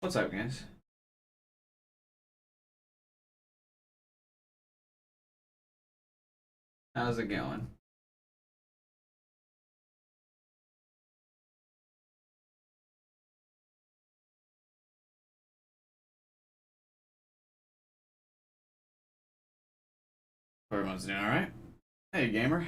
What's up, guys? How's it going? Everyone's doing all right. Hey, gamer.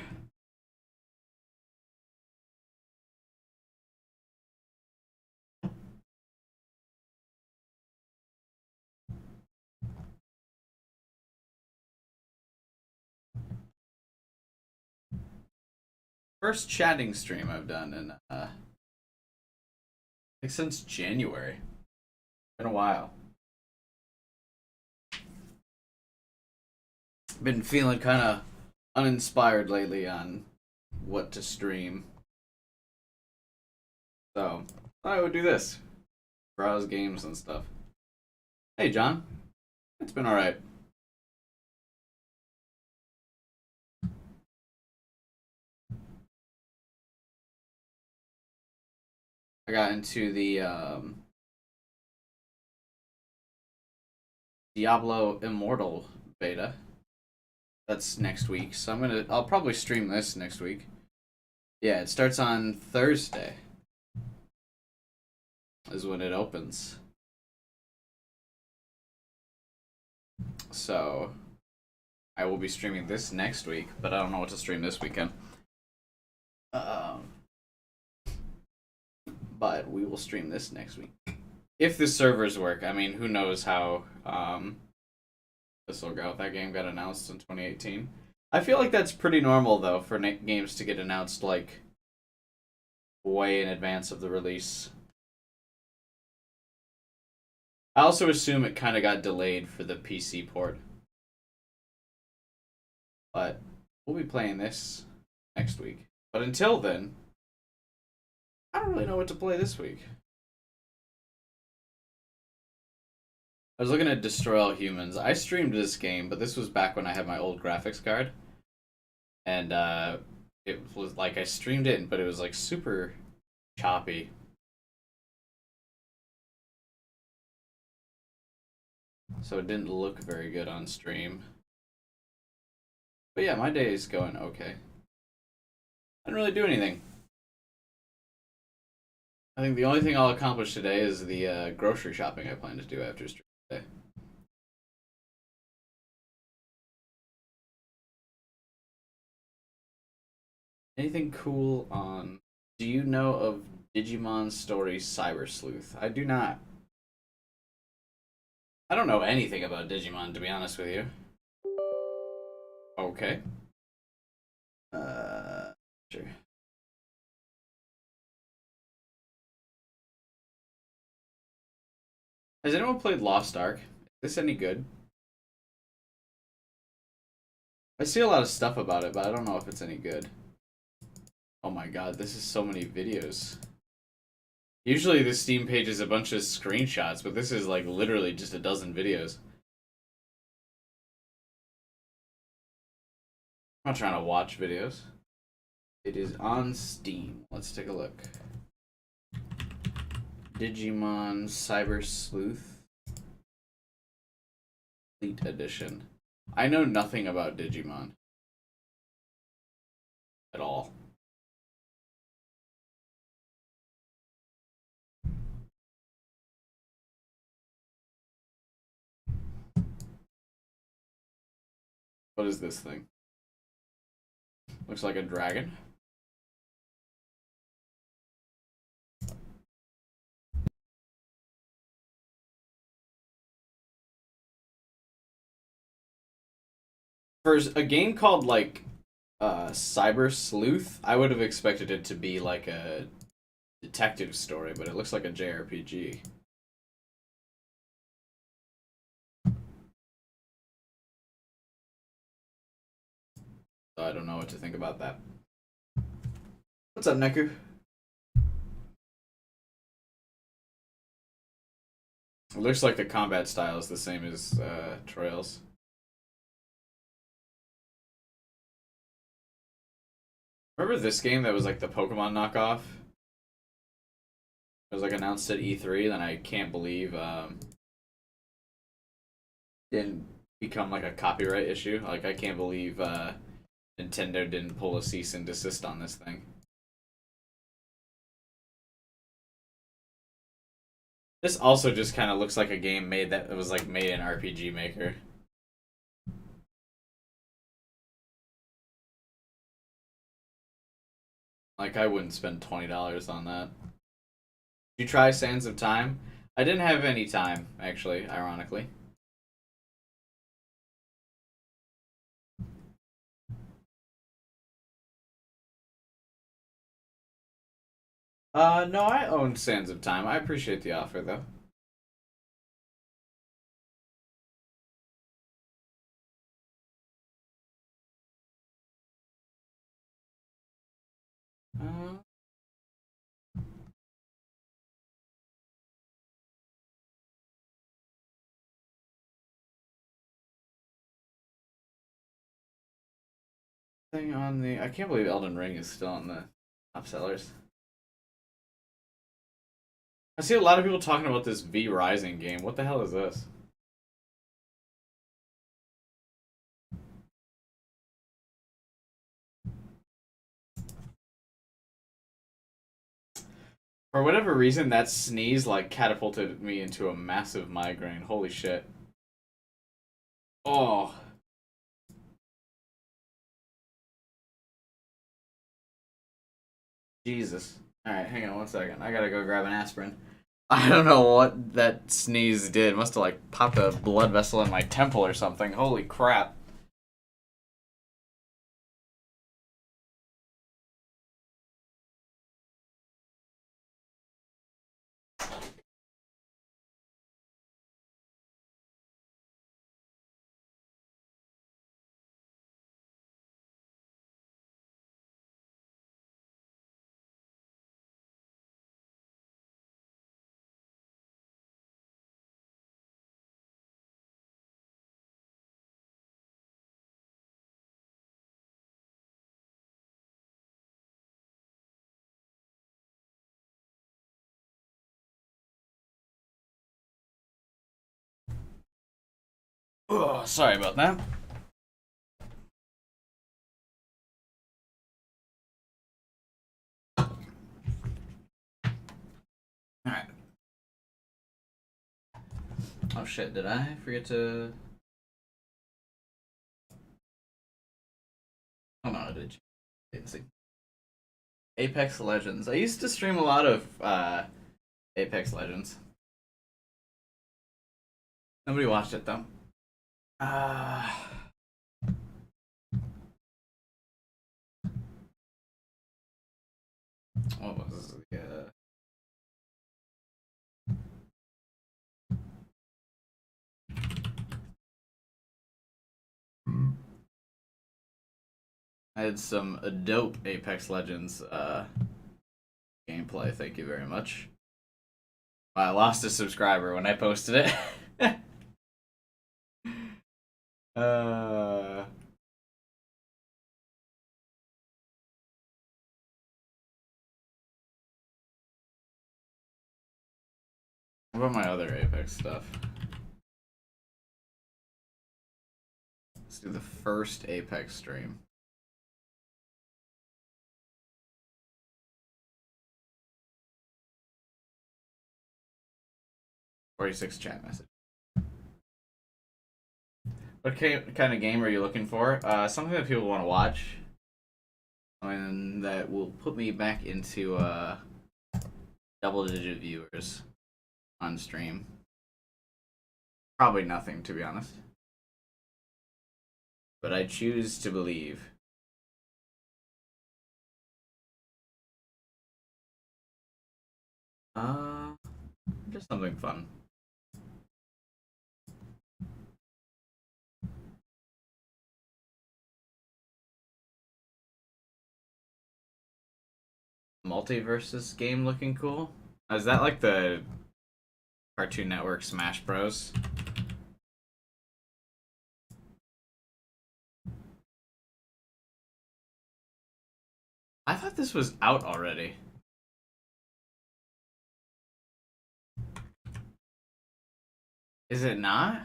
First chatting stream I've done in like since January. Been a while. Been feeling kind of uninspired lately on what to stream, so I would do this, browse games and stuff. Hey, John. It's been all right. I got into the Diablo Immortal beta. That's next week, so I'll probably stream this next week. Yeah, it starts on Thursday. Is when it opens. So I will be streaming this next week, but I don't know what to stream this weekend. Um, but we will stream this next week if the servers work. I mean, who knows how this will go. That game got announced in 2018. I feel like that's pretty normal though for games to get announced like way in advance of the release. I also assume it kind of got delayed for the PC port. But we'll be playing this next week. But until then, I don't really know what to play this week. I was looking at Destroy All Humans. I streamed this game, but this was back when I had my old graphics card. And it was like I streamed it, but it was like super choppy. So it didn't look very good on stream. But yeah, my day is going okay. I didn't really do anything. I think the only thing I'll accomplish today is the grocery shopping I plan to do after stream today. Anything cool on... Do you know of Digimon Story Cyber Sleuth? I do not. I don't know anything about Digimon, to be honest with you. Okay. Sure. Has anyone played Lost Ark? Is this any good? I see a lot of stuff about it, but I don't know if it's any good. Oh my god, this is so many videos. Usually the Steam page is a bunch of screenshots, but this is like literally just a dozen videos. I'm not trying to watch videos. It is on Steam. Let's take a look. Digimon Cyber Sleuth Elite Edition. I know nothing about Digimon at all. What is this thing? Looks like a dragon. For a game called like Cyber Sleuth, I would have expected it to be like a detective story, but it looks like a JRPG. So I don't know what to think about that. What's up, Neku? It looks like the combat style is the same as Trails. Remember this game that was like the Pokemon knockoff? It was like announced at E3, then I can't believe didn't become like a copyright issue. Like I can't believe Nintendo didn't pull a cease and desist on this thing. This also just kind of looks like a game made that was like made in RPG Maker. Like I wouldn't spend $20 on that. Did you try Sands of Time? I didn't have any time actually, ironically. No, I own Sands of Time. I appreciate the offer though. Uh, thing on the I can't believe Elden Ring is still on the top sellers. I see a lot of people talking about this V Rising game. What the hell is this? For whatever reason, that sneeze like catapulted me into a massive migraine. Holy shit. Oh, Jesus. Alright, hang on one second. I gotta go grab an aspirin. I don't know what that sneeze did. Must have like popped a blood vessel in my temple or something. Holy crap. Oh, sorry about that. Alright. Oh shit, did I forget to. Oh no, I didn't see. Apex Legends. I used to stream a lot of Apex Legends. Nobody watched it though. Uh, what was it? I had some dope Apex Legends gameplay. Thank you very much. I lost a subscriber when I posted it. uh, what about my other Apex stuff? Let's do the first Apex stream. 46 chat message. What kind of game are you looking for? Something that people want to watch, and that will put me back into double-digit viewers on stream. Probably nothing, to be honest. But I choose to believe. Uh, just something fun. Multiversus game looking cool. Is that like the Cartoon Network Smash Bros? I thought this was out already. Is it not?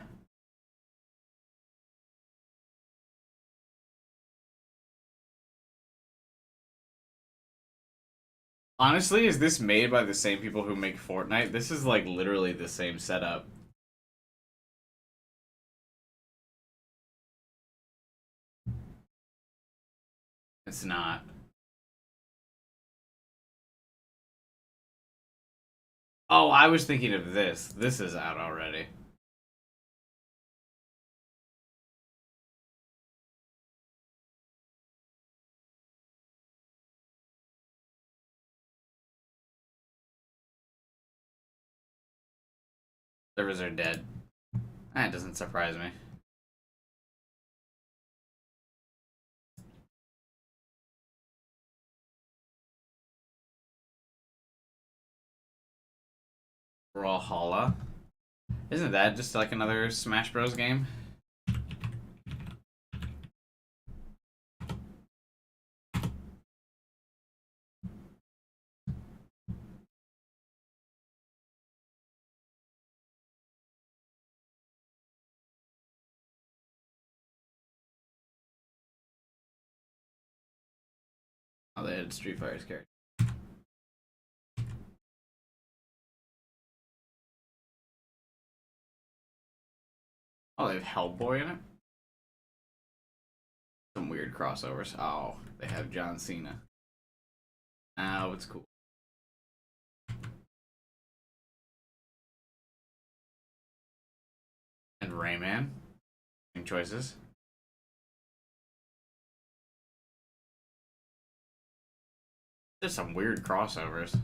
Honestly, is this made by the same people who make Fortnite? This is like literally the same setup. It's not. Oh, I was thinking of this. This is out already. Servers are dead. That doesn't surprise me. Brawlhalla. Isn't that just like another Smash Bros. Game? Oh, they had Street Fighter's character. Oh, they have Hellboy in it? Some weird crossovers. Oh, they have John Cena. Oh, it's cool. And Rayman. Choices. There's some weird crossovers.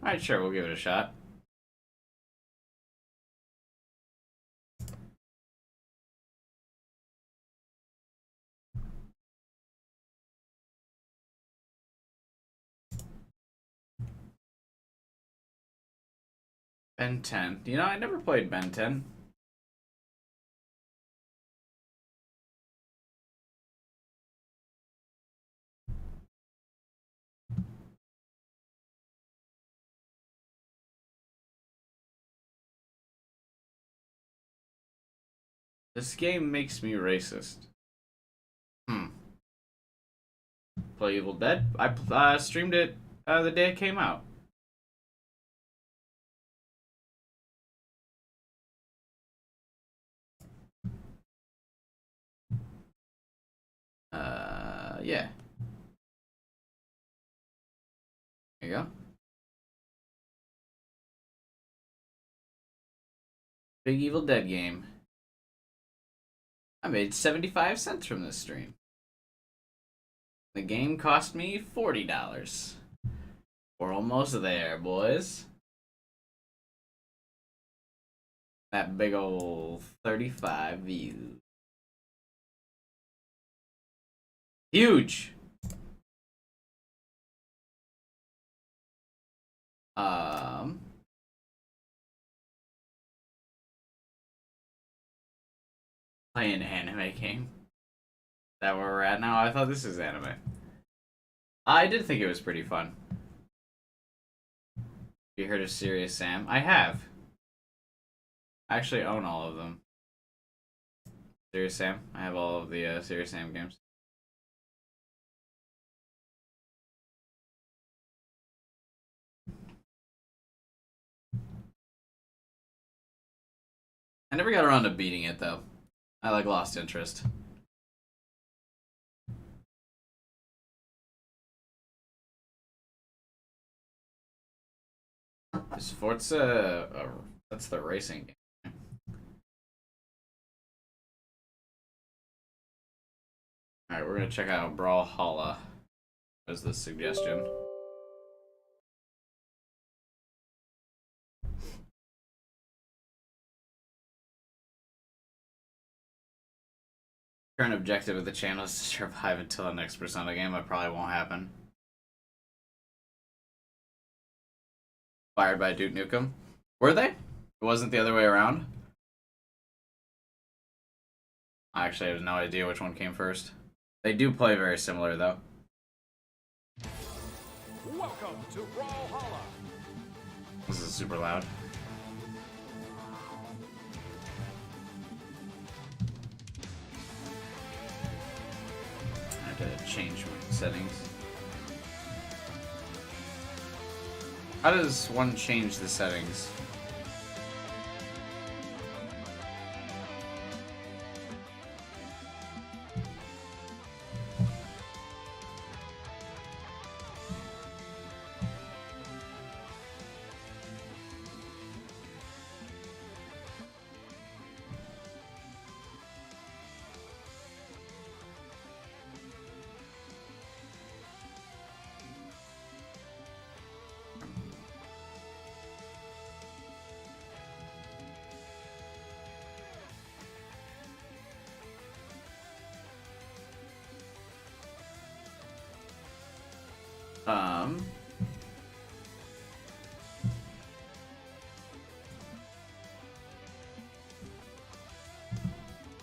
Alright, sure, we'll give it a shot. Ben 10. You know, I never played Ben 10. This game makes me racist. Play Evil Dead? I streamed it the day it came out. Yeah. There you go. Big Evil Dead game. I made 75 cents from this stream. The game cost me $40. We're almost there, boys. That big old 35 views. Huge! Play an anime game. Is that where we're at now? I thought this is anime. I did think it was pretty fun. You heard of Serious Sam? I have. I actually own all of them. Serious Sam? I have all of the Serious Sam games. I never got around to beating it though. I like lost interest. Is Forza that's the racing game. Alright, we're gonna check out Brawlhalla as the suggestion. Current objective of the channel is to survive until the next Persona game. That probably won't happen. Fired by Duke Nukem. Were they? It wasn't the other way around? I actually have no idea which one came first. They do play very similar, though. Welcome Welcome to Brawlhalla. This is super loud. I had to change my settings. How does one change the settings?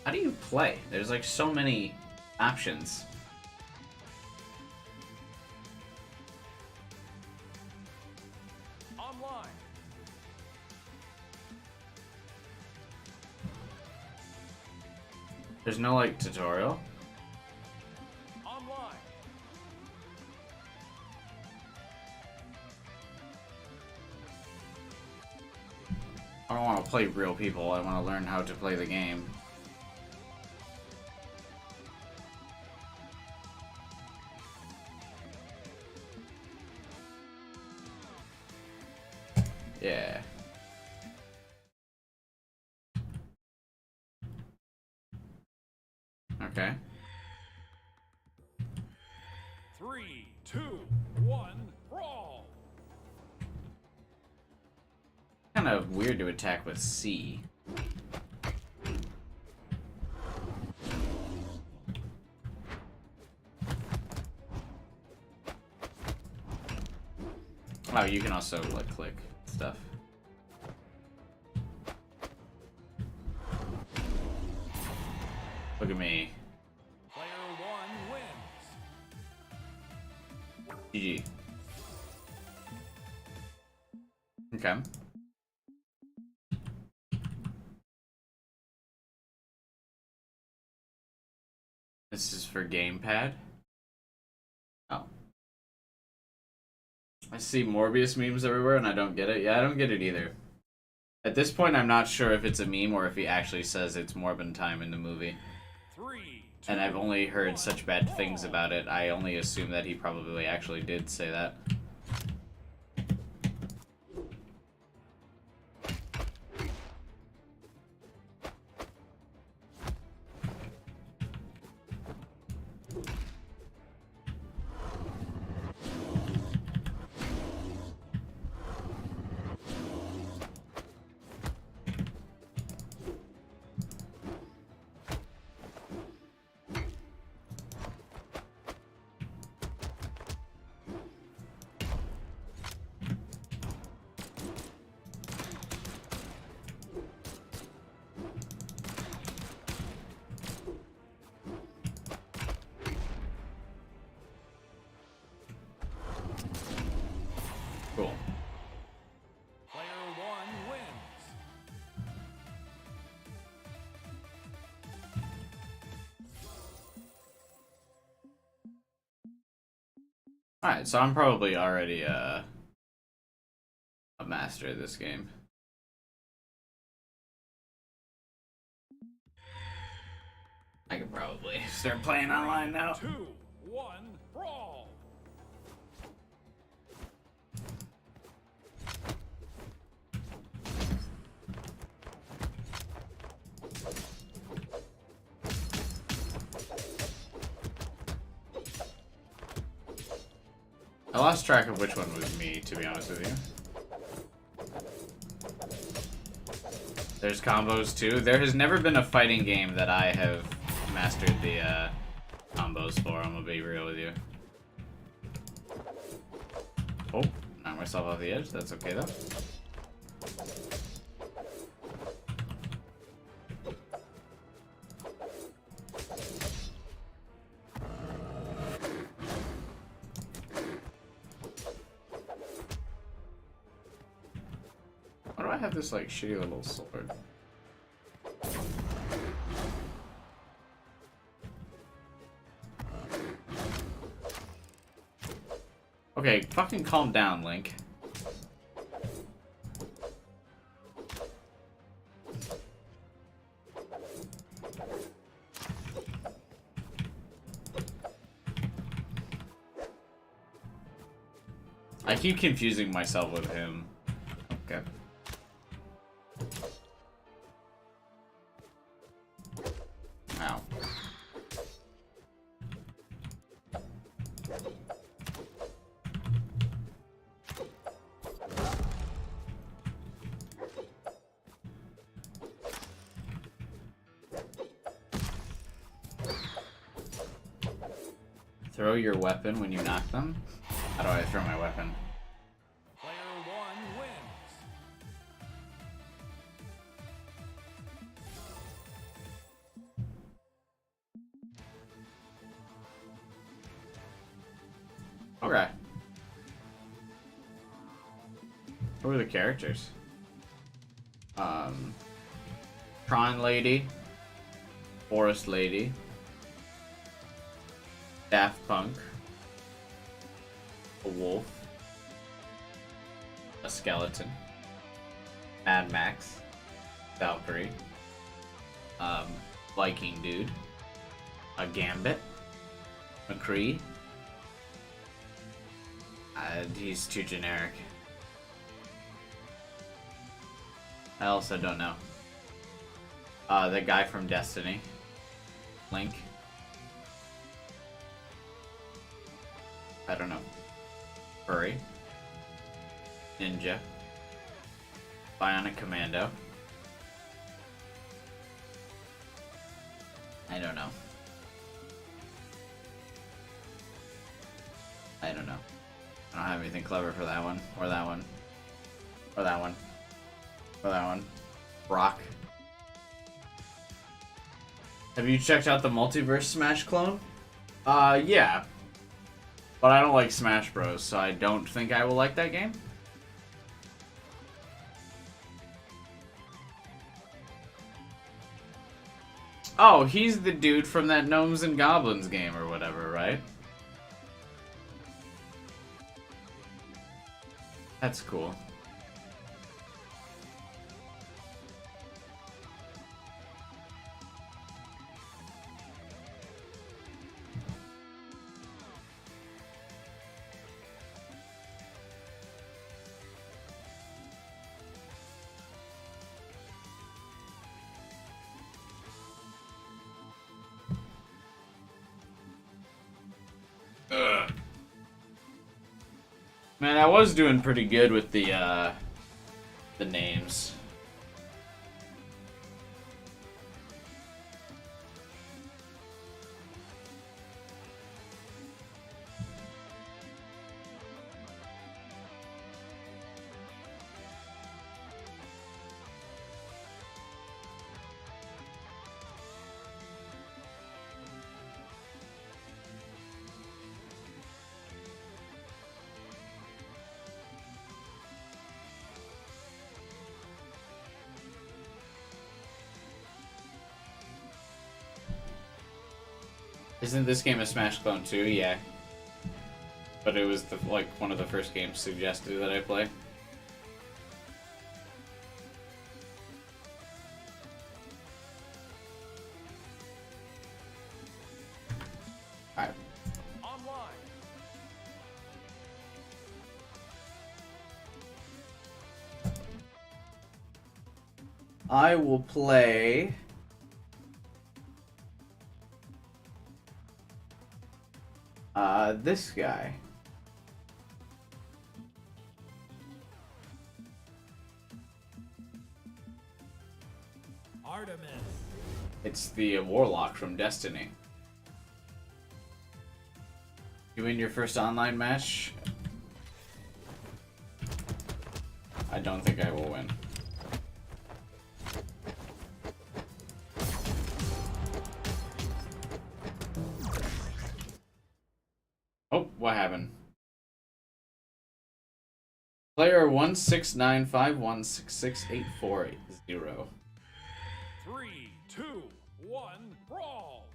How do you play? There's like so many options. Online. There's no like tutorial. Online. I don't want to play real people. I want to learn how to play the game. Yeah. Okay. 3, 2, 1, brawl. Kind of weird to attack with C. Oh, you can also like click stuff. Look at me. Player 1 wins. GG. Okay. This is for gamepad. Oh. I see Morbius memes everywhere and I don't get it. Yeah, I don't get it either. At this point, I'm not sure if it's a meme or if he actually says it's Morbin time in the movie. 3, 2, And I've only heard such bad things about it. I only assume that he probably actually did say that. Cool. Player 1 wins. Alright, so I'm probably already a master of this game. I could probably start playing online now. 2, 1, brawl. I lost track of which one was me, to be honest with you. There's combos too. There has never been a fighting game that I have mastered the combos for, I'm gonna be real with you. Oh, knocked myself off the edge. That's okay though. have this like shitty little sword? Okay, fucking calm down, Link. I keep confusing myself with him. Okay. Ow. Throw your weapon when you knock them? How do I throw my weapon? Player one wins. Okay. Who are the characters? Tron Lady, Forest Lady, Daft Punk, a wolf, a skeleton, Mad Max, Valkyrie, Viking Dude, a Gambit, McCree. He's too generic. I also don't know. The guy from Destiny. Link. I don't know. Furry. Ninja. Bionic Commando. I don't know. I don't know. I don't have anything clever for that one. Or that one. Or that one. Or that one. Brock. Have you checked out the Multiverse Smash clone? Yeah. But I don't like Smash Bros, so I don't think I will like that game. Oh, he's the dude from that Gnomes and Goblins game or whatever, right? That's cool. Ugh. Man, I was doing pretty good with the names. Isn't this game a Smash clone too? Yeah. But it was the, like one of the first games suggested that I play. Alright. Online. I will play this guy. Artemis. It's the Warlock from Destiny. You win your first online match? I don't think I will win. Oh, what happened? Player 16951668480. 3, 2, 1, brawl.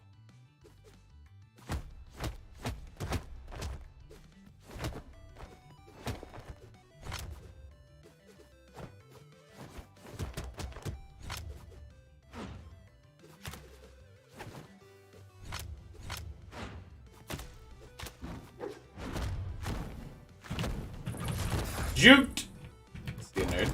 Juked! See a nerd.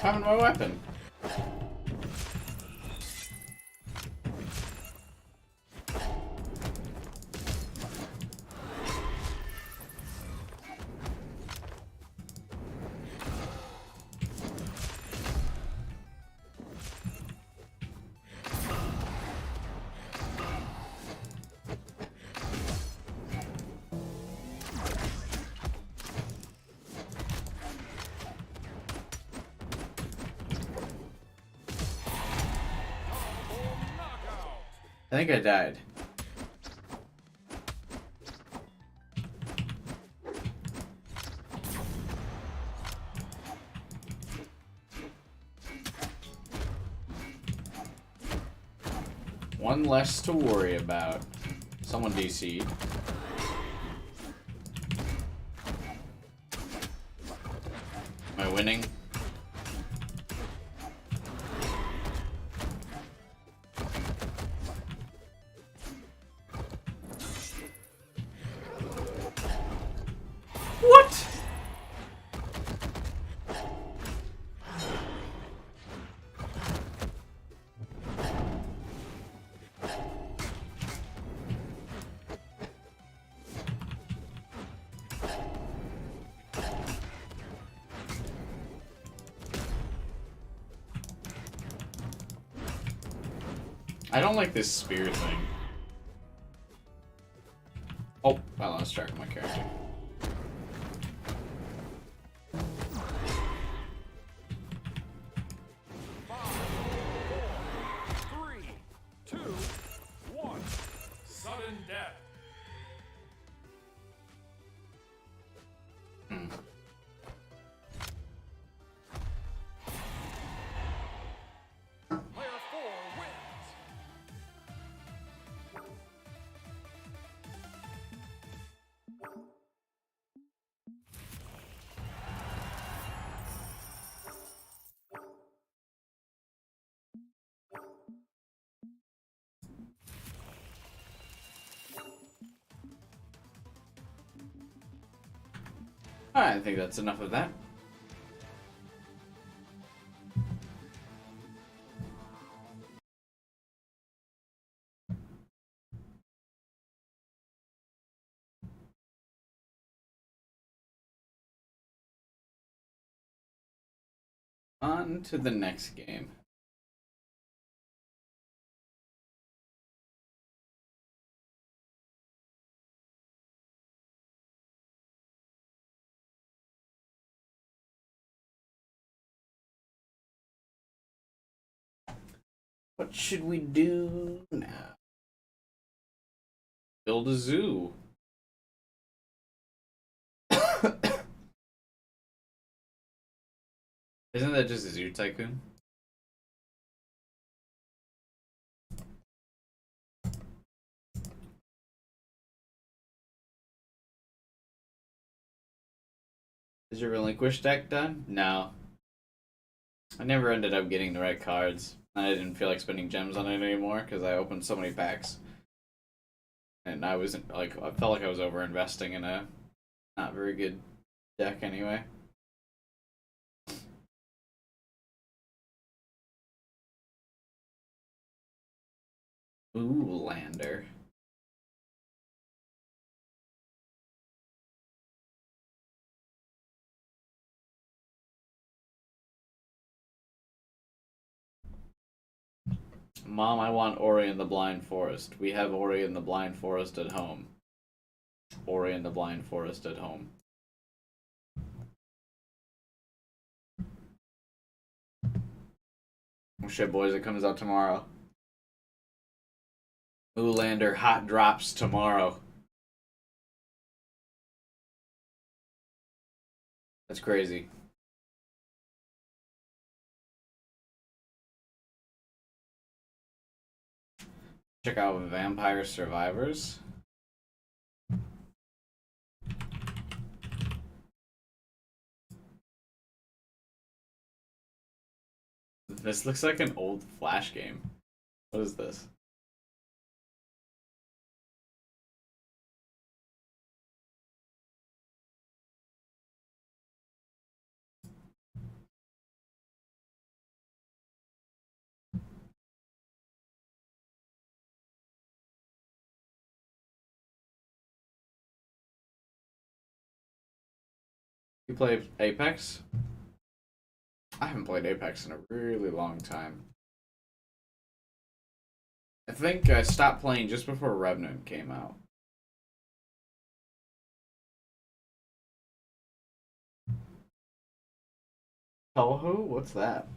Found my weapon. Knockout. I think I died. One less to worry about. Someone DC'd. Am I winning? What? I don't like this spear thing. Oh, I lost track of my character. Three, two, one. Sudden death. Player 4 wins. Alright, I think that's enough of that. On to the next game. What should we do now? Build a zoo. Isn't that just a zoo tycoon? Is your relinquish deck done? No. I never ended up getting the right cards. I didn't feel like spending gems on it anymore because I opened so many packs. And I wasn't like, I felt like I was over investing in a not very good deck anyway. Ooh, Lander. Mom, I want Ori and the Blind Forest. We have Ori and the Blind Forest at home. Ori and the Blind Forest at home. Oh shit, boys, it comes out tomorrow. Ooh, Lander, hot drops tomorrow. That's crazy. Check out Vampire Survivors. This looks like an old Flash game. What is this? You play Apex? I haven't played Apex in a really long time. I think I stopped playing just before Revenant came out. Toho? What's that?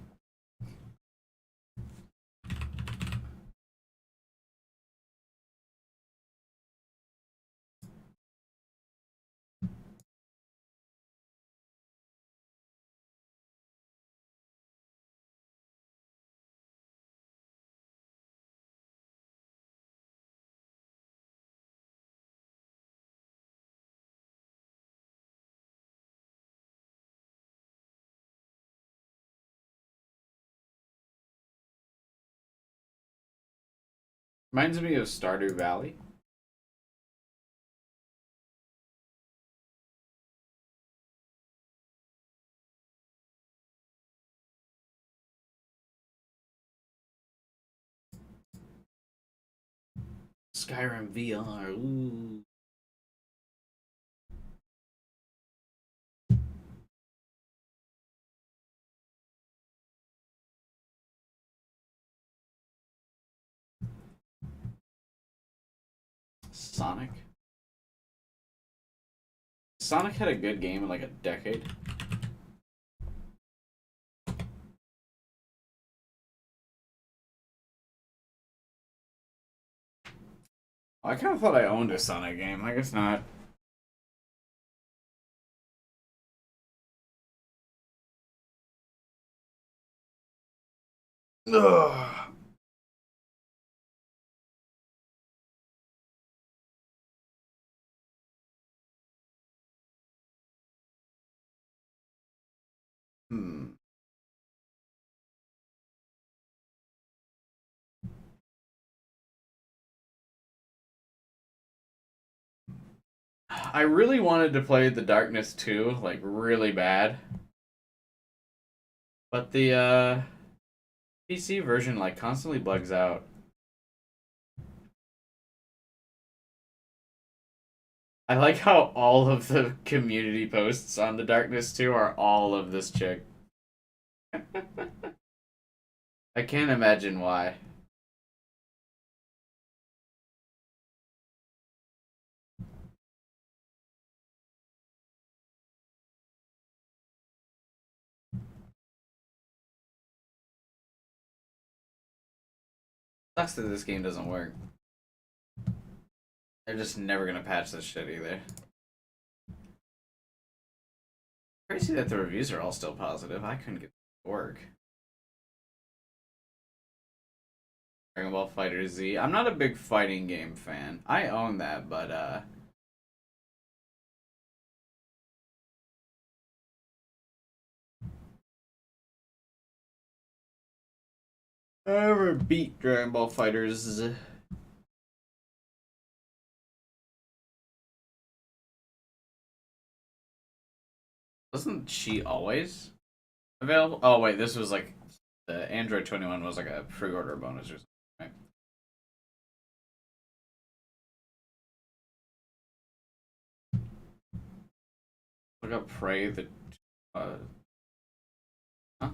Reminds me of Stardew Valley. Skyrim VR. Ooh. Sonic. Sonic had a good game in like a decade. I kind of thought I owned a Sonic game. I guess not. Ugh. Hmm. I really wanted to play The Darkness 2, like really bad. But the PC version like constantly bugs out. I like how all of the community posts on The Darkness 2 are all of this chick. I can't imagine why. Sucks that this game doesn't work. They're just never gonna patch this shit either. Crazy that the reviews are all still positive. I couldn't get it to work. Dragon Ball Fighter Z. I'm not a big fighting game fan. I own that, but I never beat Dragon Ball Fighters. Wasn't she always available? Oh wait, this was like the Android 21 was like a pre-order bonus or something. Right? Look up Prey the. Uh, huh?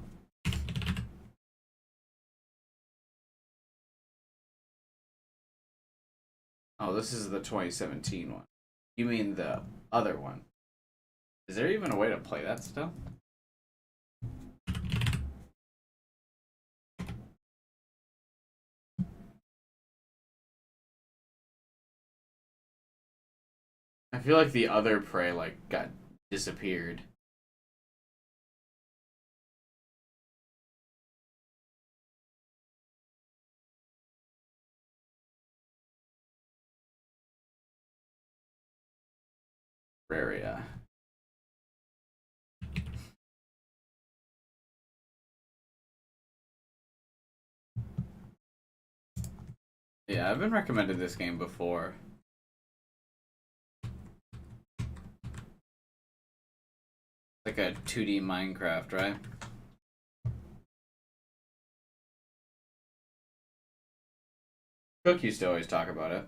Oh, this is the 2017 one. You mean the other one? Is there even a way to play that still? I feel like the other Prey like got disappeared. Area. Yeah, I've been recommended this game before. Like a 2D Minecraft, right? Cook used to always talk about it.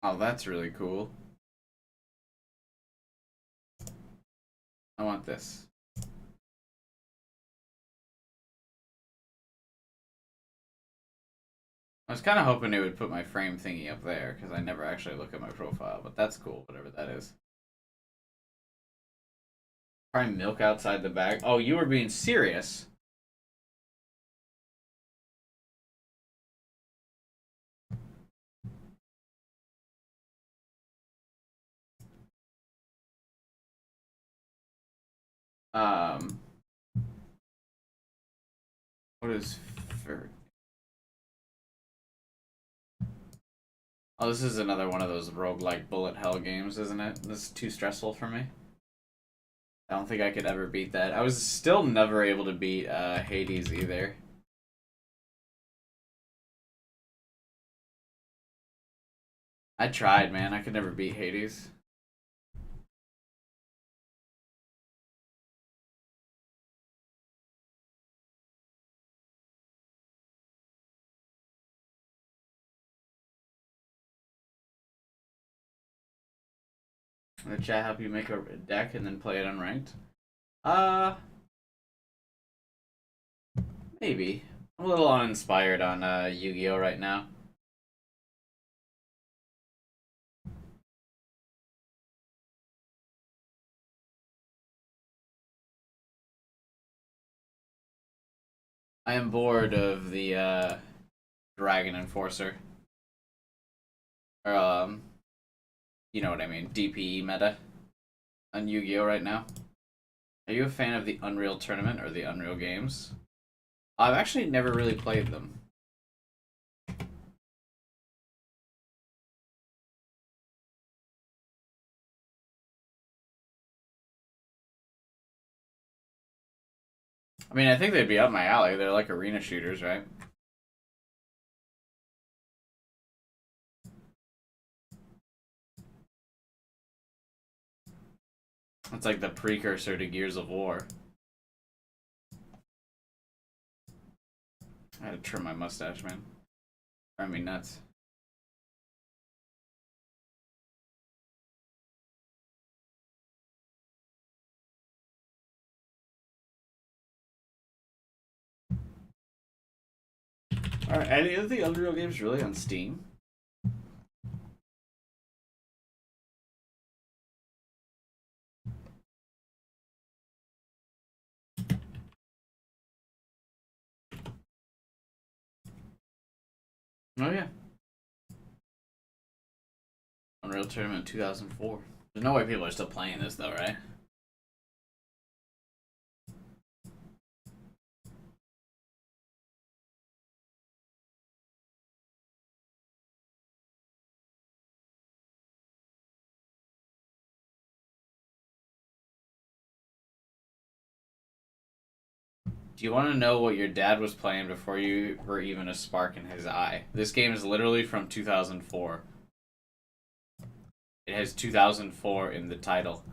Oh, that's really cool. I want this. I was kind of hoping it would put my frame thingy up there, because I never actually look at my profile, but that's cool, whatever that is. Probably milk outside the bag. Oh, you were being serious. Um, what is for? Oh, this is another one of those roguelike bullet hell games, isn't it? This is too stressful for me. I don't think I could ever beat that. I was still never able to beat Hades either. I tried, man. I could never beat Hades. The chat help you make a deck and then play it unranked? Uh, maybe. I'm a little uninspired on Yu-Gi-Oh right now. I am bored of the Dragon Enforcer. Or, you know what I mean, DPE meta on Yu-Gi-Oh right now. Are you a fan of the Unreal Tournament or the Unreal games? I've actually never really played them. I mean, I think they'd be up my alley. They're like arena shooters, right? It's like the precursor to Gears of War. I had to trim my mustache, man. Drive me nuts. Are any of the Unreal games really on Steam? Oh yeah. Unreal Tournament 2004. There's no way people are still playing this though, right? Do you want to know what your dad was playing before you were even a spark in his eye? This game is literally from 2004. It has 2004 in the title.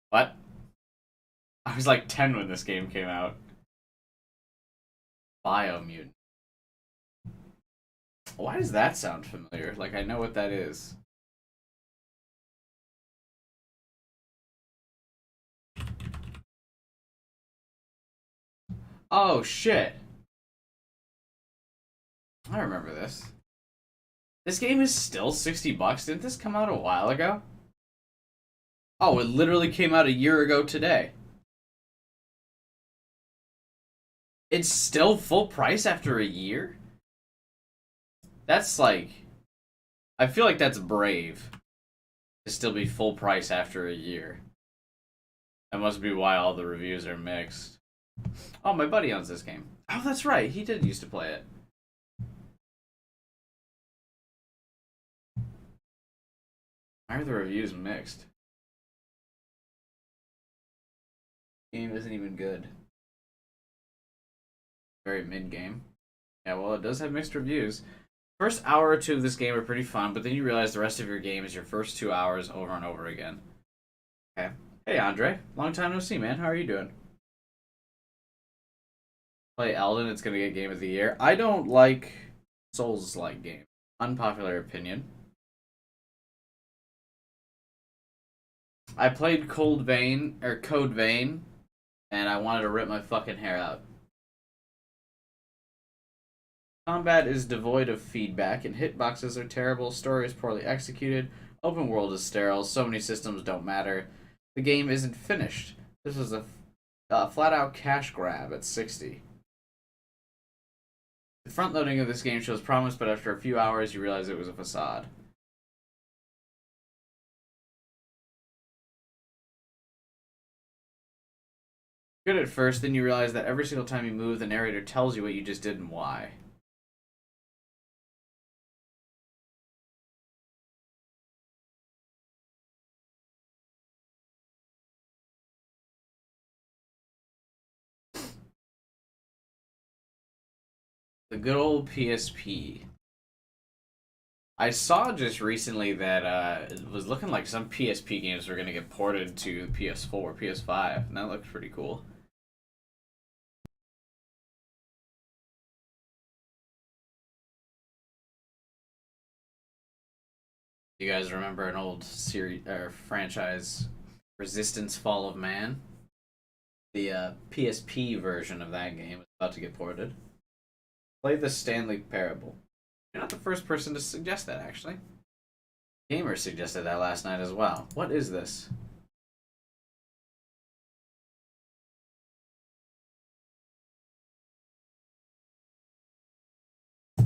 What? I was like 10 when this game came out. Biomutant. Why does that sound familiar? Like, I know what that is. Oh, shit. I remember this. This game is still $60. Didn't this come out a while ago? Oh, it literally came out a year ago today. It's still full price after a year? That's like... I feel like that's brave. To still be full price after a year. That must be why all the reviews are mixed. Oh, my buddy owns this game. Oh, that's right. He did used to play it. Why are the reviews mixed? Game isn't even good. Very mid-game. Yeah, well, it does have mixed reviews. First hour or two of this game are pretty fun, but then you realize the rest of your game is your first 2 hours over and over again. Okay. Hey, Andre. Long time no see, man. How are you doing? Play Elden, it's gonna get Game of the Year. I don't like Souls-like games. Unpopular opinion. I played Code Vein, and I wanted to rip my fucking hair out. Combat is devoid of feedback, and hitboxes are terrible, story is poorly executed, open world is sterile, so many systems don't matter. The game isn't finished. This is a flat-out cash grab at 60. The front-loading of this game shows promise, but after a few hours you realize it was a facade. Good at first, then you realize that every single time you move, the narrator tells you what you just did and why. The good old PSP. I saw just recently that it was looking like some PSP games were going to get ported to PS4, PS5, and that looks pretty cool. You guys remember an old series or franchise, Resistance: Fall of Man? The PSP version of that game is about to get ported. Play the Stanley Parable. You're not the first person to suggest that, actually. Gamer suggested that last night as well. What is this?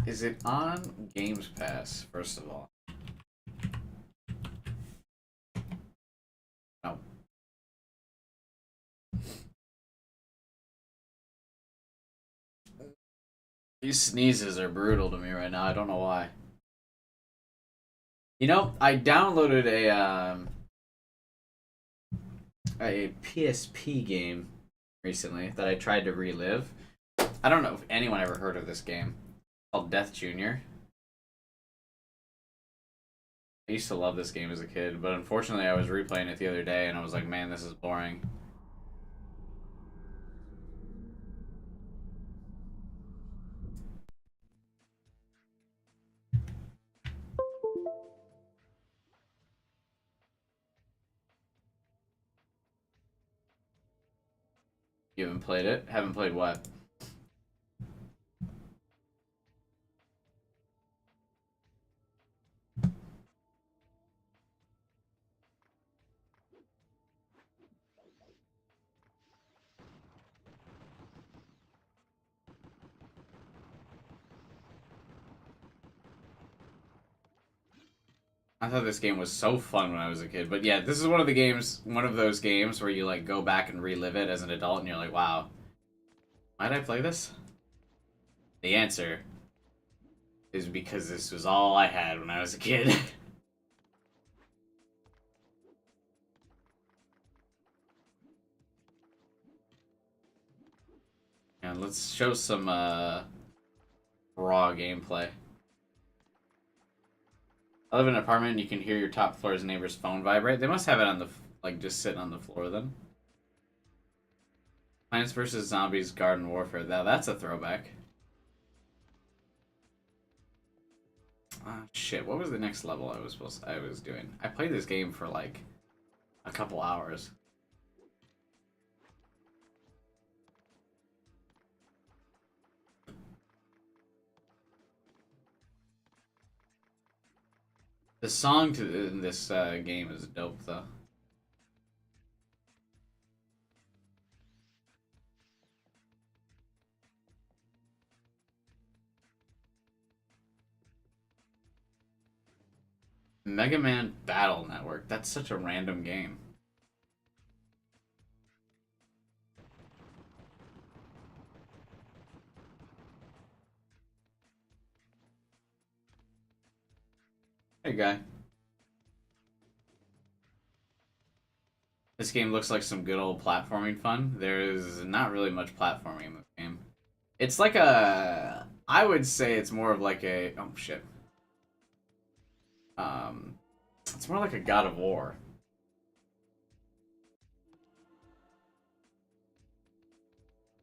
Is it on Games Pass, first of all? No. These sneezes are brutal to me right now. I don't know why. You know, I downloaded a PSP game recently that I tried to relive. I don't know if anyone ever heard of this game. It's called Death Jr. I used to love this game as a kid, but unfortunately I was replaying it the other day and I was like, man, this is boring. You haven't played it? Haven't played what? I thought this game was so fun when I was a kid. But yeah, this is one of those games where you like go back and relive it as an adult and you're like, wow, why did I play this? The answer is because this was all I had when I was a kid. And let's show some raw gameplay. I live in an apartment and you can hear your top floor's neighbor's phone vibrate. They must have it on the, like, just sitting on the floor then. Plants vs. Zombies Garden Warfare. Now that's a throwback. Shit, what was the next level I was doing? I played this game for like a couple hours. The song in this game is dope though. Mega Man Battle Network. That's such a random game. Hey guy. This game looks like some good old platforming fun. There's not really much platforming in this game. It's like a... I would say it's more of like a... Oh, shit. It's more like a God of War.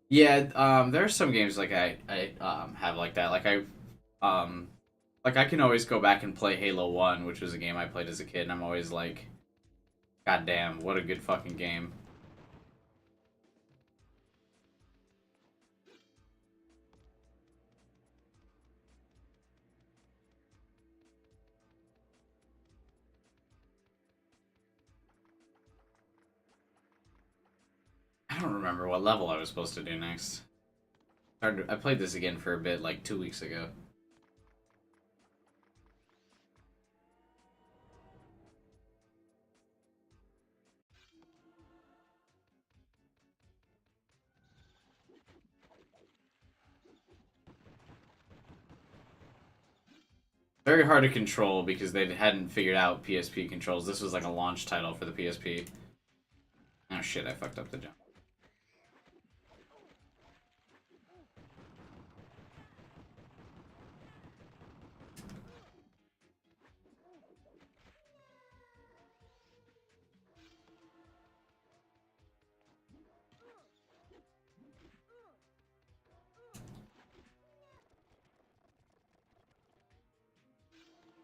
Yeah, there are some games like I have like that. Like I can always go back and play Halo 1, which was a game I played as a kid, and I'm always like, God damn, what a good fucking game. I don't remember what level I was supposed to do next. I played this again for a bit, like 2 weeks ago. Very hard to control because they hadn't figured out PSP controls. This was like a launch title for the PSP. Oh shit, I fucked up the jump.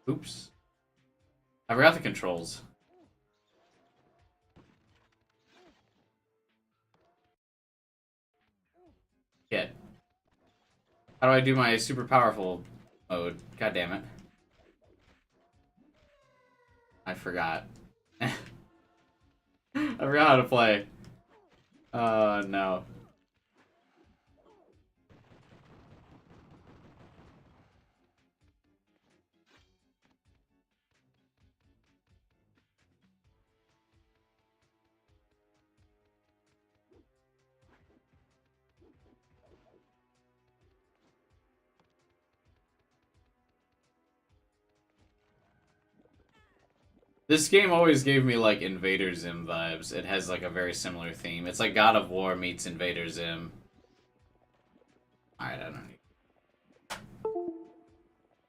Oops. I forgot the controls. Shit. How do I do my super powerful mode? God damn it. I forgot. I forgot how to play. No. This game always gave me like Invader Zim vibes. It has like a very similar theme. It's like God of War meets Invader Zim. Alright, I don't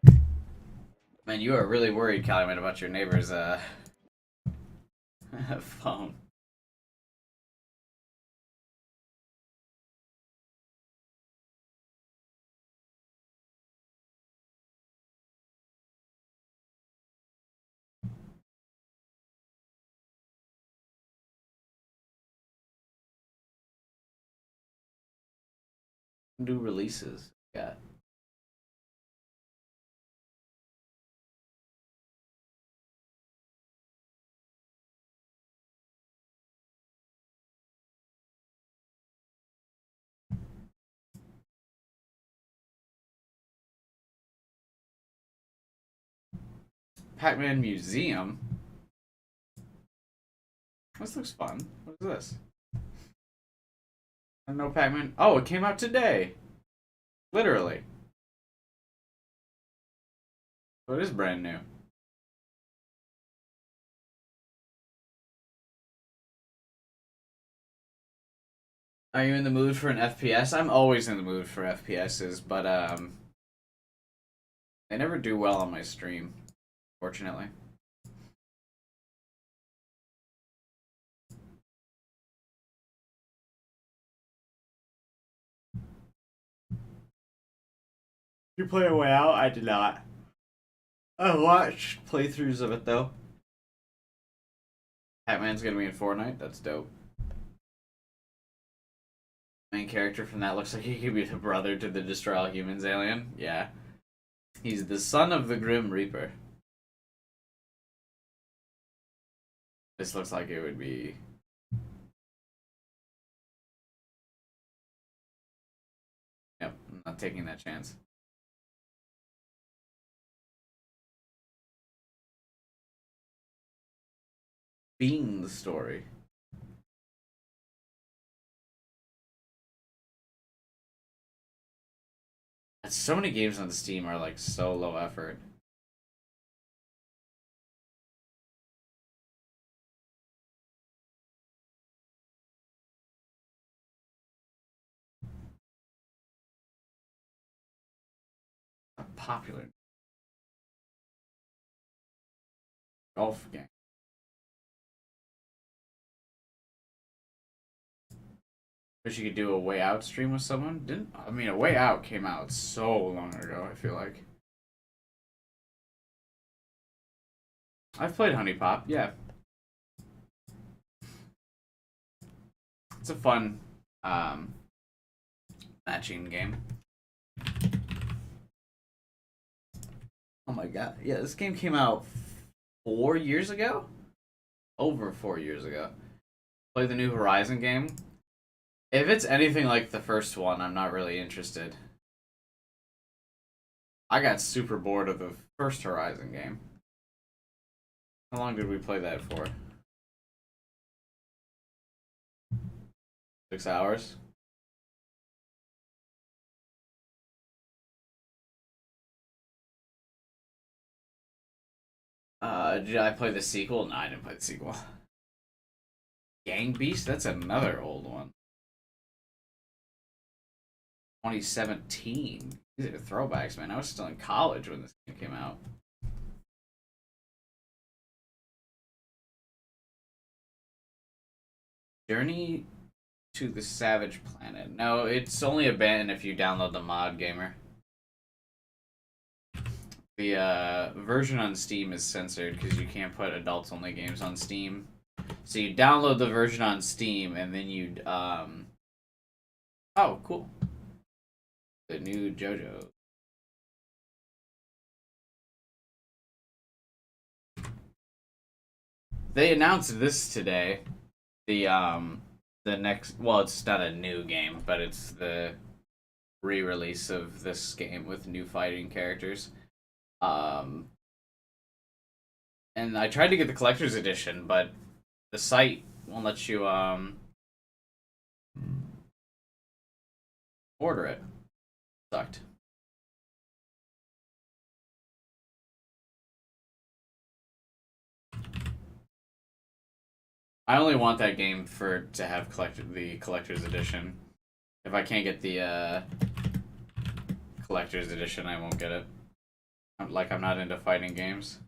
need. Man, you are really worried, Calumet, about your neighbor's phone. New releases. Yeah. Pac-Man Museum. This looks fun. What is this? I know Pac-Man. Oh, it came out today. Literally. So it is brand new. Are you in the mood for an FPS? I'm always in the mood for FPSs, but they never do well on my stream, fortunately. You play a way out? I did not. I watched playthroughs of it though. Batman's gonna be in Fortnite. That's dope. Main character from that looks like he could be the brother to the Destroy All Humans alien. Yeah. He's the son of the Grim Reaper. This looks like it would be. Yep, I'm not taking that chance. Being the story. So many games on Steam are like so low effort. A popular golf game. Wish you could do a Way Out stream with someone. Didn't I mean a Way Out came out so long ago, I feel like. I've played Honey Pop, yeah. It's a fun matching game. Oh my god. Yeah, this game came out 4 years ago? Over 4 years ago. Play the new Horizon game. If it's anything like the first one, I'm not really interested. I got super bored of the first Horizon game. How long did we play that for? 6 hours? Did I play the sequel? No, I didn't play the sequel. Gang Beast? That's another old one. 2017. These are throwbacks, man. I was still in college when this game came out. Journey to the Savage Planet. No, it's only abandoned if you download the mod, gamer. The version on Steam is censored because you can't put adults-only games on Steam. So you download the version on Steam, and then you Oh, cool. The new JoJo. They announced this today. The next, well, it's not a new game, but it's the re-release of this game with new fighting characters. And I tried to get the collector's edition, but the site won't let you order it. Sucked. I only want that game to have the collector's edition. If I can't get the collector's edition, I won't get it. I'm not into fighting games.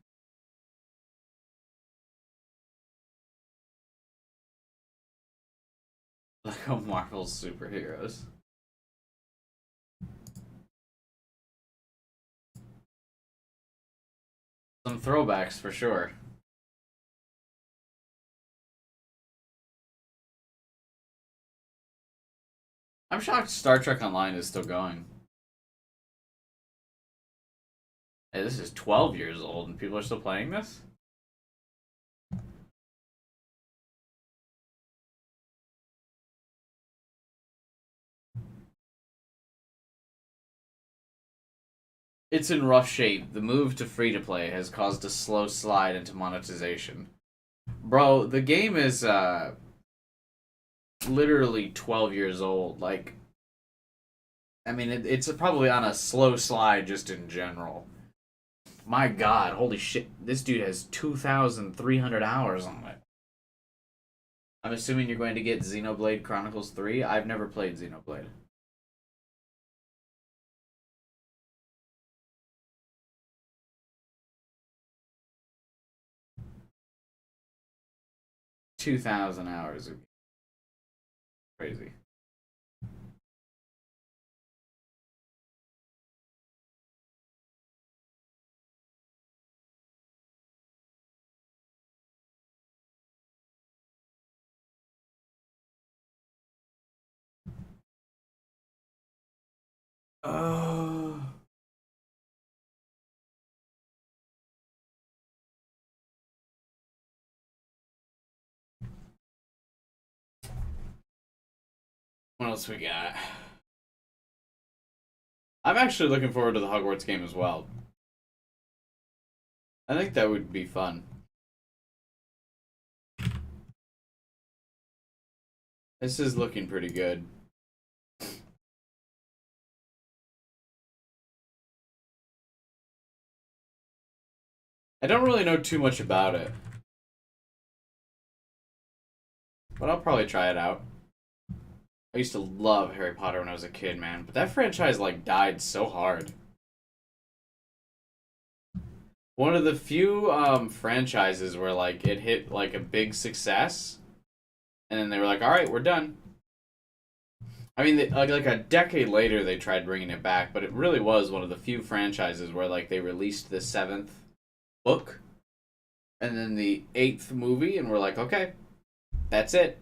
Lego Marvel's superheroes. Some throwbacks for sure. I'm shocked Star Trek Online is still going. Hey, this is 12 years old and people are still playing this? It's in rough shape. The move to free-to-play has caused a slow slide into monetization. Bro, the game is literally 12 years old. Like, I mean, it's probably on a slow slide just in general. My god, holy shit. This dude has 2,300 hours on it. I'm assuming you're going to get Xenoblade Chronicles 3. I've never played Xenoblade. $2,000 of crazy. Uh, what else we got? I'm actually looking forward to the Hogwarts game as well. I think that would be fun. This is looking pretty good. I don't really know too much about it, but I'll probably try it out. I used to love Harry Potter when I was a kid, man, but that franchise like died so hard. One of the few franchises where like it hit like a big success, and then they were like, "All right, we're done." I mean, like a decade later, they tried bringing it back, but it really was one of the few franchises where like they released the seventh book and then the eighth movie, and we're like, "Okay, that's it."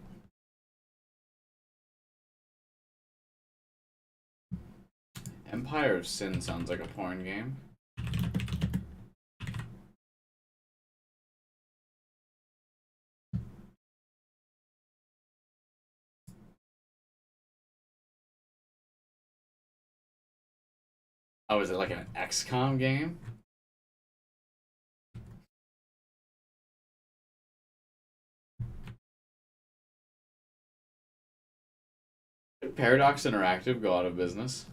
Empire of Sin sounds like a porn game. Oh, is it like an XCOM game? Did Paradox Interactive go out of business?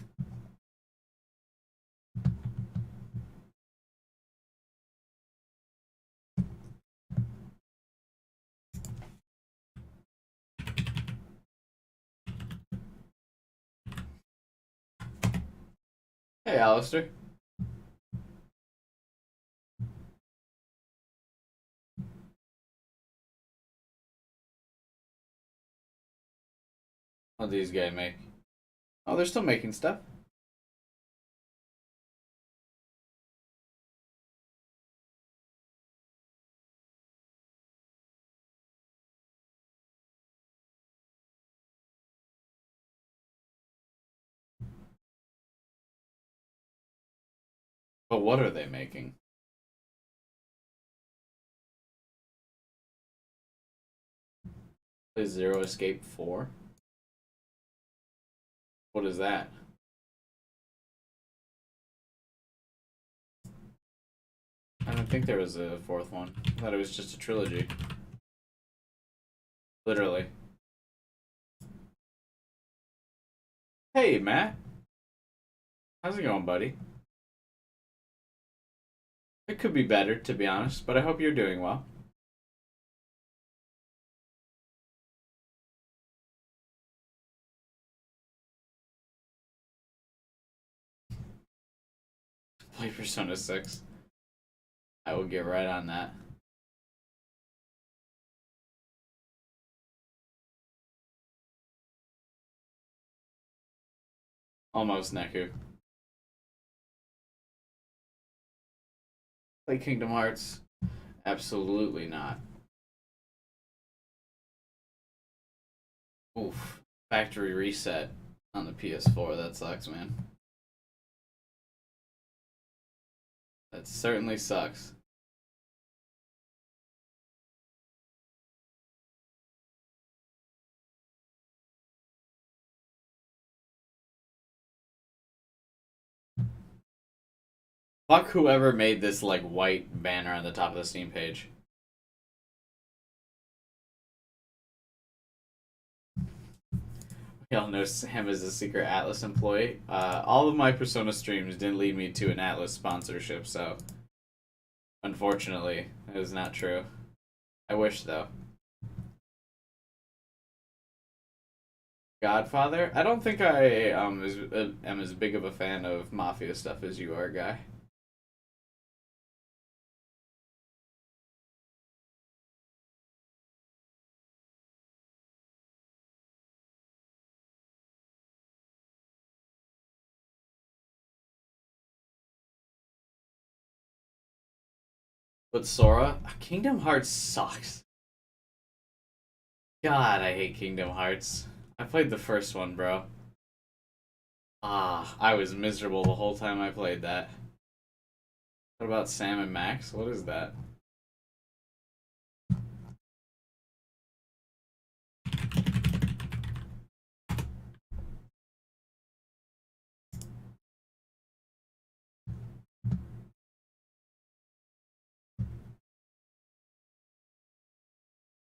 Hey, Alistair. What do these guys make? Oh, they're still making stuff. But what are they making? Is Zero Escape 4? What is that? I don't think there was a fourth one. I thought it was just a trilogy. Literally. Hey, Matt. How's it going, buddy? It could be better, to be honest, but I hope you're doing well. Play Persona 6. I will get right on that. Almost, Neku. Play Kingdom Hearts? Absolutely not. Oof. Factory reset on the PS4. That sucks, man. That certainly sucks. Fuck whoever made this like white banner on the top of the Steam page. We all know him as a secret Atlas employee. All of my Persona streams didn't lead me to an Atlas sponsorship, so unfortunately, it is not true. I wish though. Godfather? I don't think I am as big of a fan of mafia stuff as you are, guy. But Sora, Kingdom Hearts sucks. God, I hate Kingdom Hearts. I played the first one, bro. Ah, I was miserable the whole time I played that. What about Sam and Max? What is that?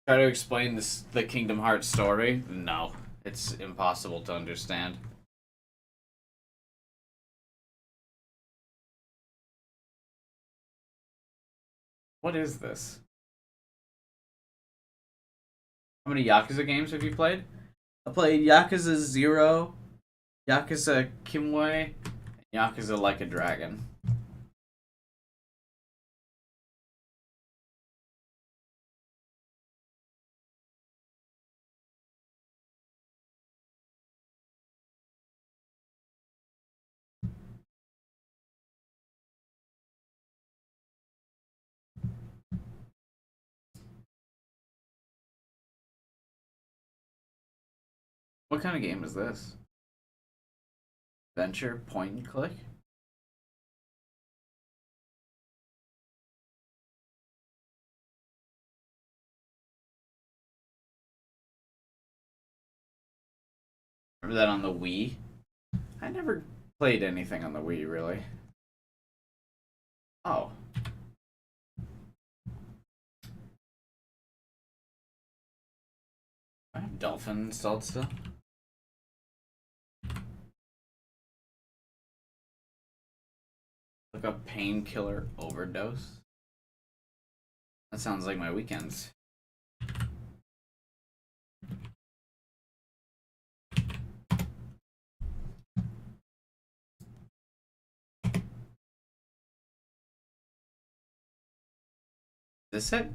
Try to explain the Kingdom Hearts story? No. It's impossible to understand. What is this? How many Yakuza games have you played? I played Yakuza 0, Yakuza Kimwe, Yakuza Like a Dragon. What kind of game is this? Venture, point and click? Remember that on the Wii? I never played anything on the Wii, really. Oh. I have Dolphin installed still. Look up Painkiller Overdose. That sounds like my weekends. Is this it?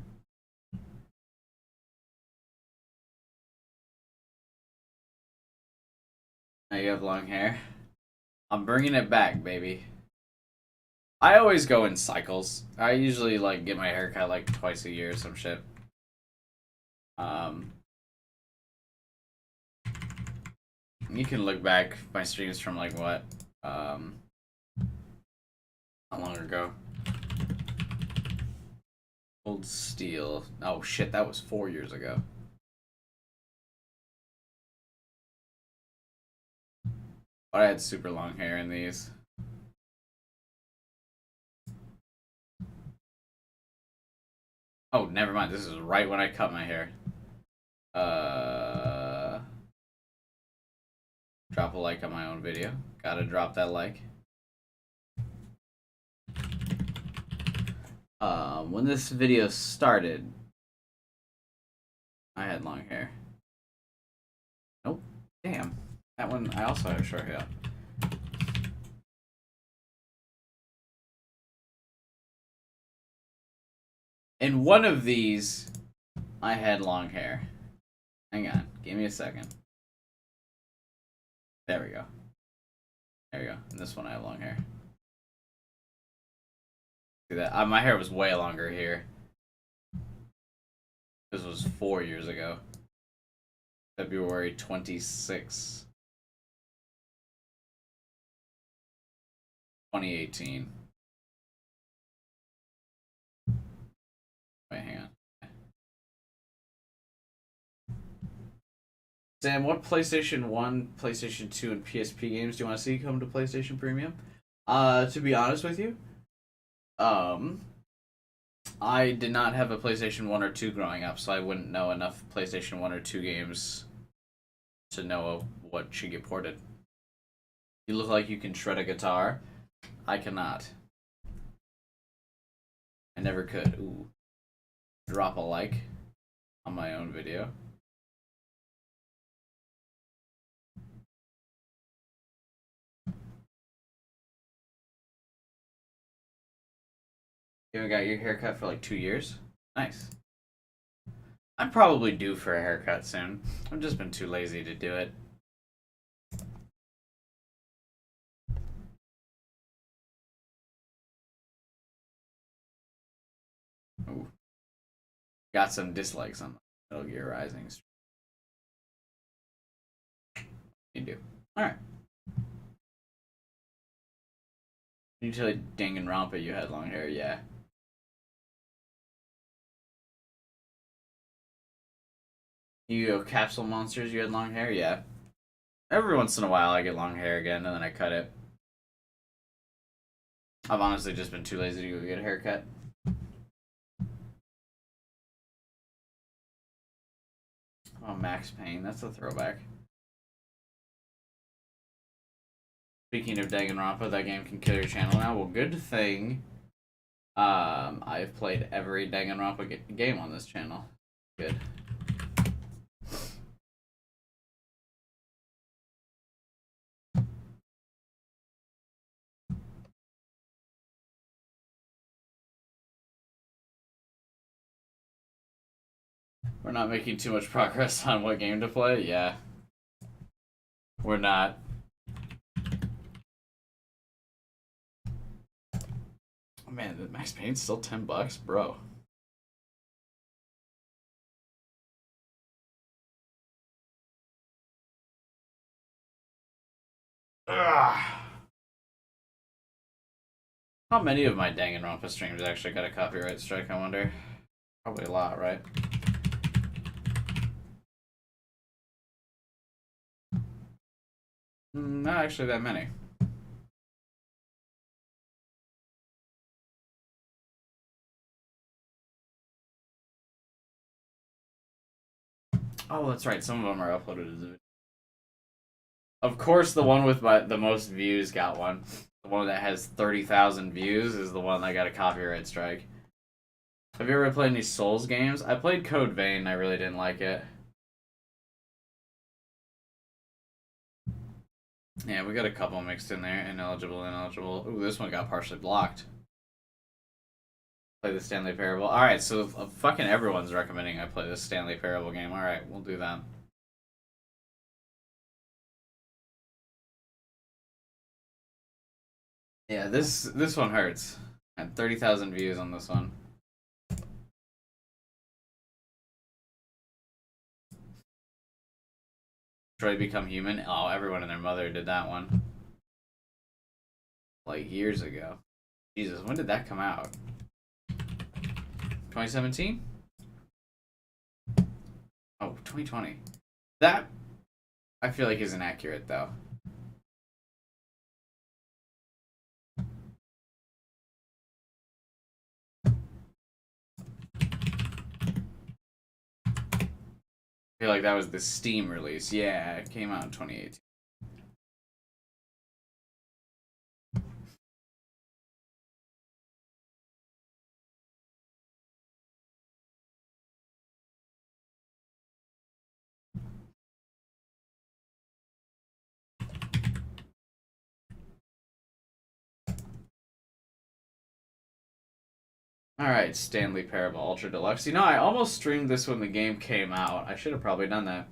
Now you have long hair. I'm bringing it back, baby. I always go in cycles. I usually like get my hair cut like twice a year or some shit. You can look back my streams from like what? How long ago? Old Steel. Oh shit, that was 4 years ago. But I had super long hair in these. Oh, never mind. This is right when I cut my hair. Drop a like on my own video. Gotta drop that like. When this video started, I had long hair. Nope. Damn. That one, I also have short hair. In one of these, I had long hair. Hang on. Give me a second. There we go. There we go. And this one, I have long hair. See that? My hair was way longer here. This was 4 years ago. February 26, 2018. Wait, hang on. Sam, what PlayStation 1, PlayStation 2, and PSP games do you want to see come to PlayStation Premium? To be honest with you, I did not have a PlayStation 1 or 2 growing up, so I wouldn't know enough PlayStation 1 or 2 games to know what should get ported. You look like you can shred a guitar. I cannot. I never could. Ooh. Drop a like on my own video. You haven't got your haircut for like 2 years? Nice. I'm probably due for a haircut soon. I've just been too lazy to do it. Ooh. Got some dislikes on the Metal Gear Rising. You do. Alright. You tell Danganronpa you had long hair, yeah. Capsule Monsters, you had long hair, yeah. Every once in a while I get long hair again and then I cut it. I've honestly just been too lazy to go get a haircut. Oh, Max Payne, that's a throwback. Speaking of Danganronpa, that game can kill your channel now. Well, good thing I've played every Danganronpa game on this channel. Good. We're not making too much progress on what game to play? Yeah. We're not. Oh man, the Max Payne's still $10, bro. Ugh. How many of my Danganronpa streams actually got a copyright strike, I wonder? Probably a lot, right? Not actually that many. Oh, that's right. Some of them are uploaded as a video. Of course, the one with the most views got one. The one that has 30,000 views is the one that got a copyright strike. Have you ever played any Souls games? I played Code Vein. I really didn't like it. Yeah, we got a couple mixed in there. Ineligible, ineligible. Ooh, this one got partially blocked. Play the Stanley Parable. Alright, so fucking everyone's recommending I play this Stanley Parable game. Alright, we'll do that. Yeah, this one hurts. I had 30,000 views on this one. Detroit Become Human. Oh, everyone and their mother did that one. Like years ago. Jesus, when did that come out? 2017? Oh, 2020. That, I feel like, isn't accurate, though. I feel like that was the Steam release. Yeah, it came out in 2018. Alright, Stanley Parable Ultra Deluxe. You know, I almost streamed this when the game came out. I should have probably done that.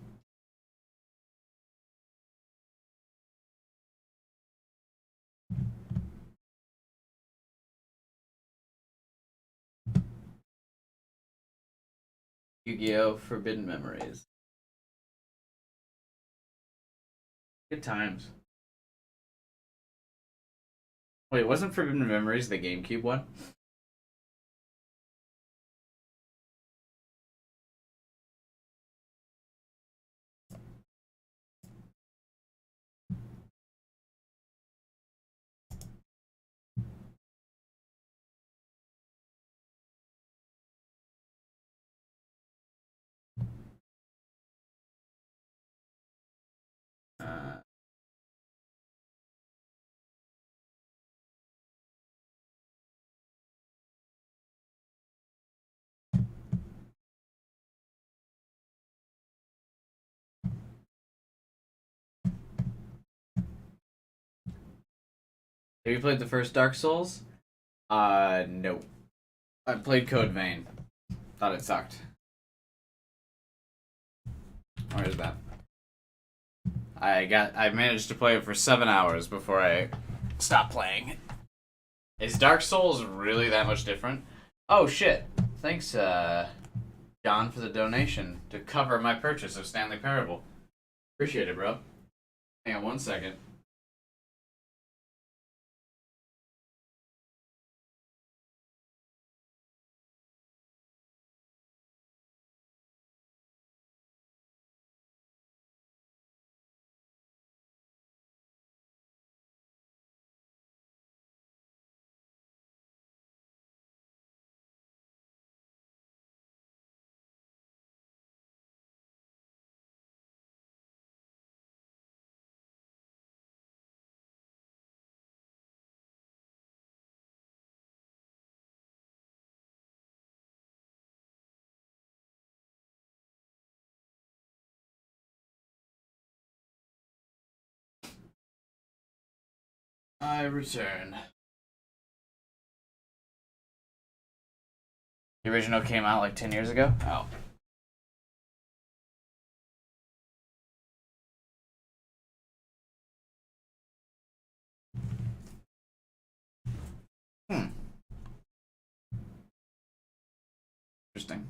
Yu-Gi-Oh! Forbidden Memories. Good times. Wait, wasn't Forbidden Memories the GameCube one? Uh, have you played the first Dark Souls? No. I played Code Vein. Thought it sucked. Where is that? I managed to play it for 7 hours before I stopped playing. Is Dark Souls really that much different? Oh shit. Thanks, John, for the donation to cover my purchase of Stanley Parable. Appreciate it, bro. Hang on 1 second. I return. The original came out like 10 years ago? Oh. Hmm. Interesting.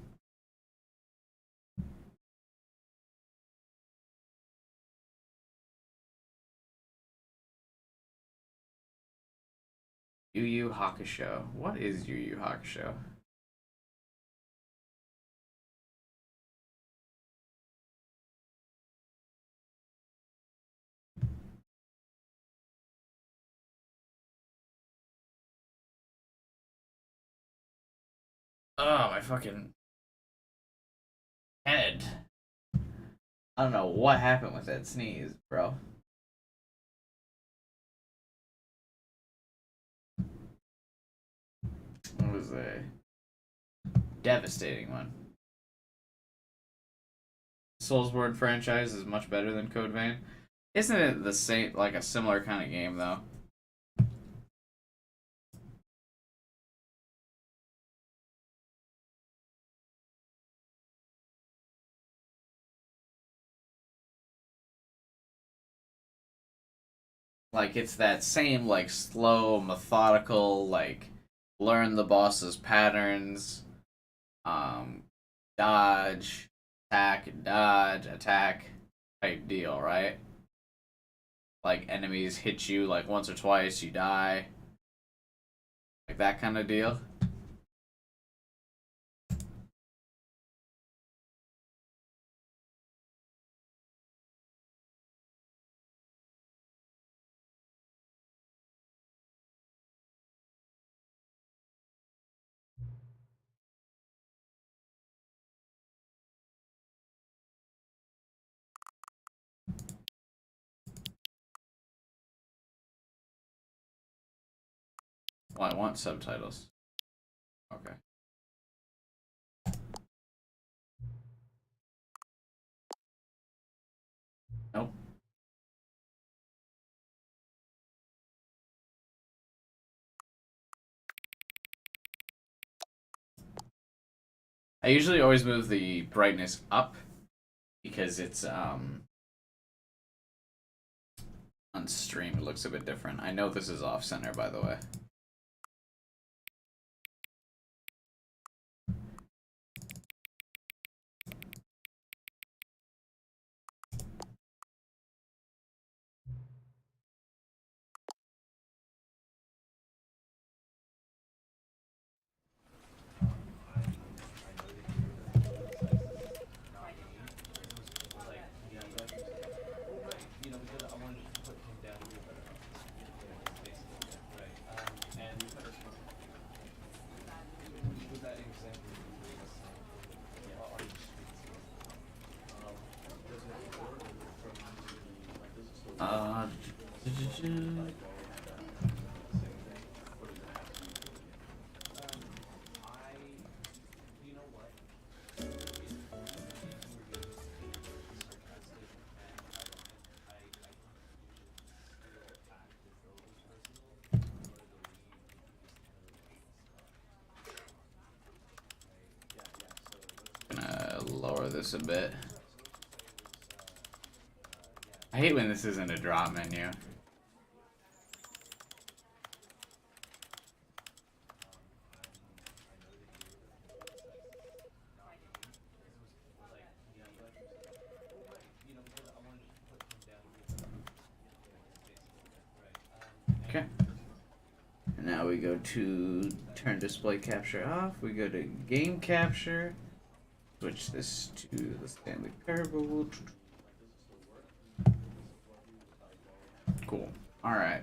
Yu Yu Hakusho. What is Yu Yu Hakusho? Oh, my fucking head. I don't know what happened with that sneeze, bro. It was a devastating one. Soulsborne franchise is much better than Code Vein. Isn't it the same, like a similar kind of game though? Like it's that same like slow, methodical, like learn the boss's patterns, um, dodge, attack type deal, right? Like enemies hit you like once or twice, you die, like that kind of deal. Well, I want subtitles. Okay. Nope. I usually always move the brightness up because it's on stream it looks a bit different. I know this is off center by the way. Uh, gonna lower this a bit. I hate when this isn't a drop menu. Okay. And now we go to turn display capture off. We go to game capture. Switch this to the Stanley Parable. Cool. All right.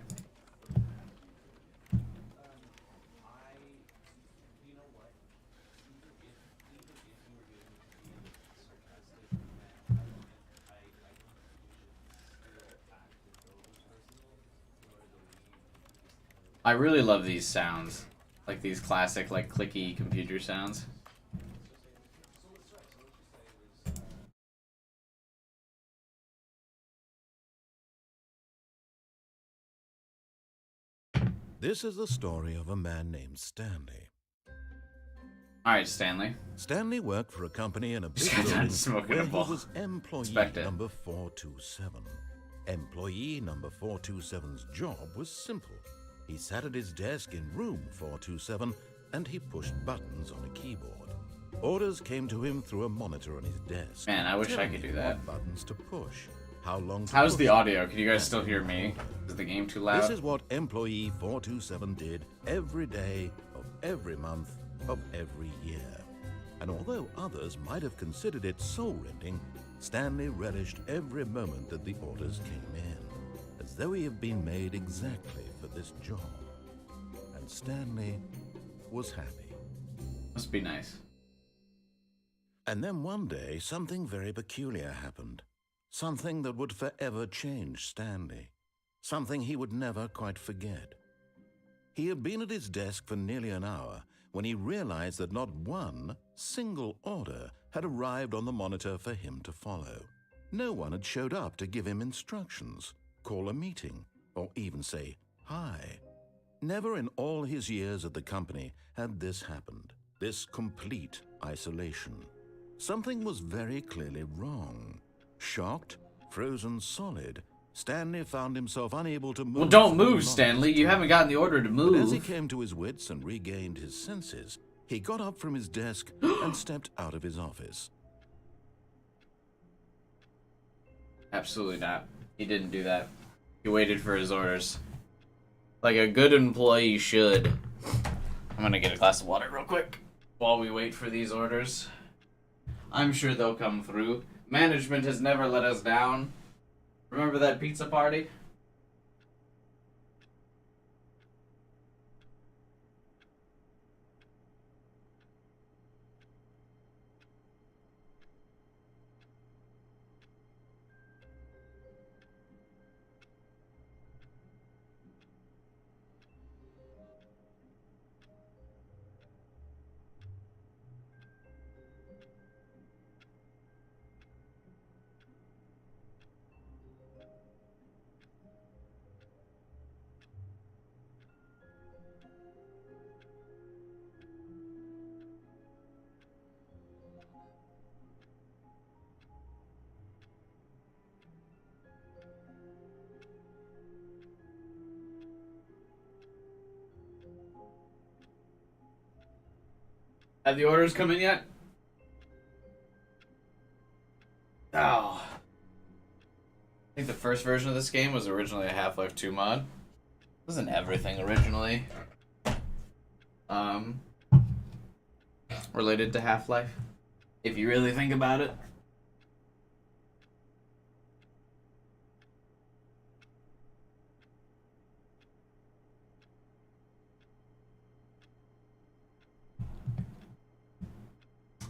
I really love these sounds, like these classic, like clicky computer sounds. This is the story of a man named Stanley. All right, Stanley. Stanley worked for a company in a big Just got done building smoking where a he ball. was employee Expect it. number 427. Employee number 427's job was simple. He sat at his desk in room 427 and he pushed buttons on a keyboard. Orders came to him through a monitor on his desk. Man, I wish I telling could do him that. what buttons to push, how long to How's push the them, audio? Can you guys still hear me? Is the game too loud? This is what employee 427 did every day of every month of every year. And although others might have considered it soul-rending, Stanley relished every moment that the orders came in, as though he had been made exactly for this job. And Stanley was happy. Must be nice. And then one day, something very peculiar happened. Something that would forever change Stanley. Something he would never quite forget. He had been at his desk for nearly an hour when he realized that not one single order had arrived on the monitor for him to follow. No one had showed up to give him instructions, call a meeting, or even say hi. Never in all his years at the company had this happened, this complete isolation. Something was very clearly wrong. Shocked, frozen solid, Stanley found himself unable to move. Well, don't from the move, Stanley. You monitor. haven't gotten the order to But as he move. came to his wits and regained his senses, he got up from his desk and stepped out of his office. Absolutely not. He didn't do that. He waited for his orders. Like a good employee should. I'm gonna get a glass of water real quick while we wait for these orders. I'm sure they'll come through. Management has never let us down. Remember that pizza party? Have the orders come in yet? Oh. I think the first version of this game was originally a Half-Life 2 mod. Wasn't everything originally related to Half-Life? If you really think about it.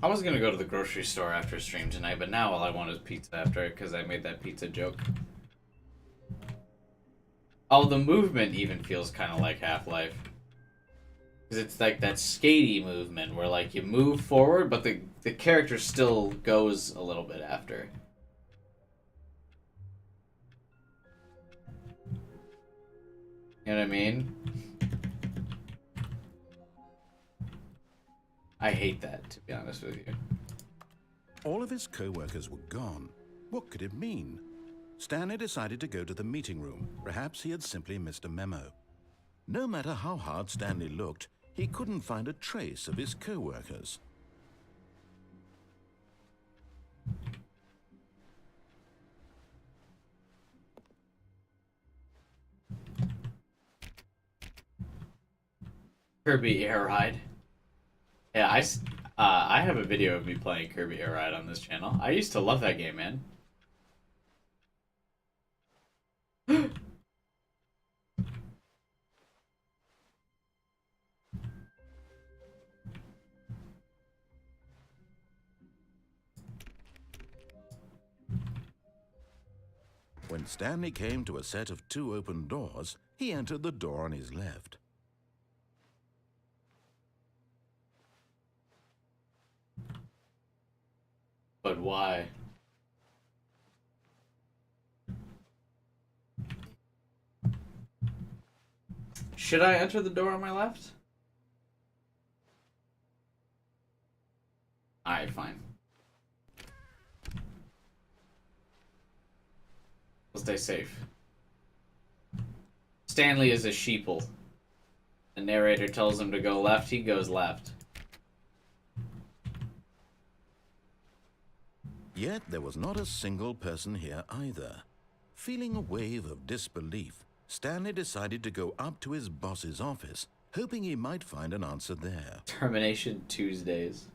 I was gonna go to the grocery store after stream tonight, but now all I want is pizza after it because I made that pizza joke. Oh, the movement even feels kind of like Half-Life. Because it's like that skatey movement where like you move forward, but the character still goes a little bit after. You know what I mean? I hate that, to be honest with you. All of his co-workers were gone. What could it mean? Stanley decided to go to the meeting room. Perhaps he had simply missed a memo. No matter how hard Stanley looked, he couldn't find a trace of his co-workers. Kirby Air Ride. Yeah, I have a video of me playing Kirby Air Ride on this channel. I used to love that game, man. When Stanley came to a set of 2 open doors, he entered the door on his left. But why? Should I enter the door on my left? Alright, fine. We'll stay safe. Stanley is a sheeple. The narrator tells him to go left, he goes left. Yet there was not a single person here either. Feeling a wave of disbelief, Stanley decided to go up to his boss's office, hoping he might find an answer there. Termination Tuesdays.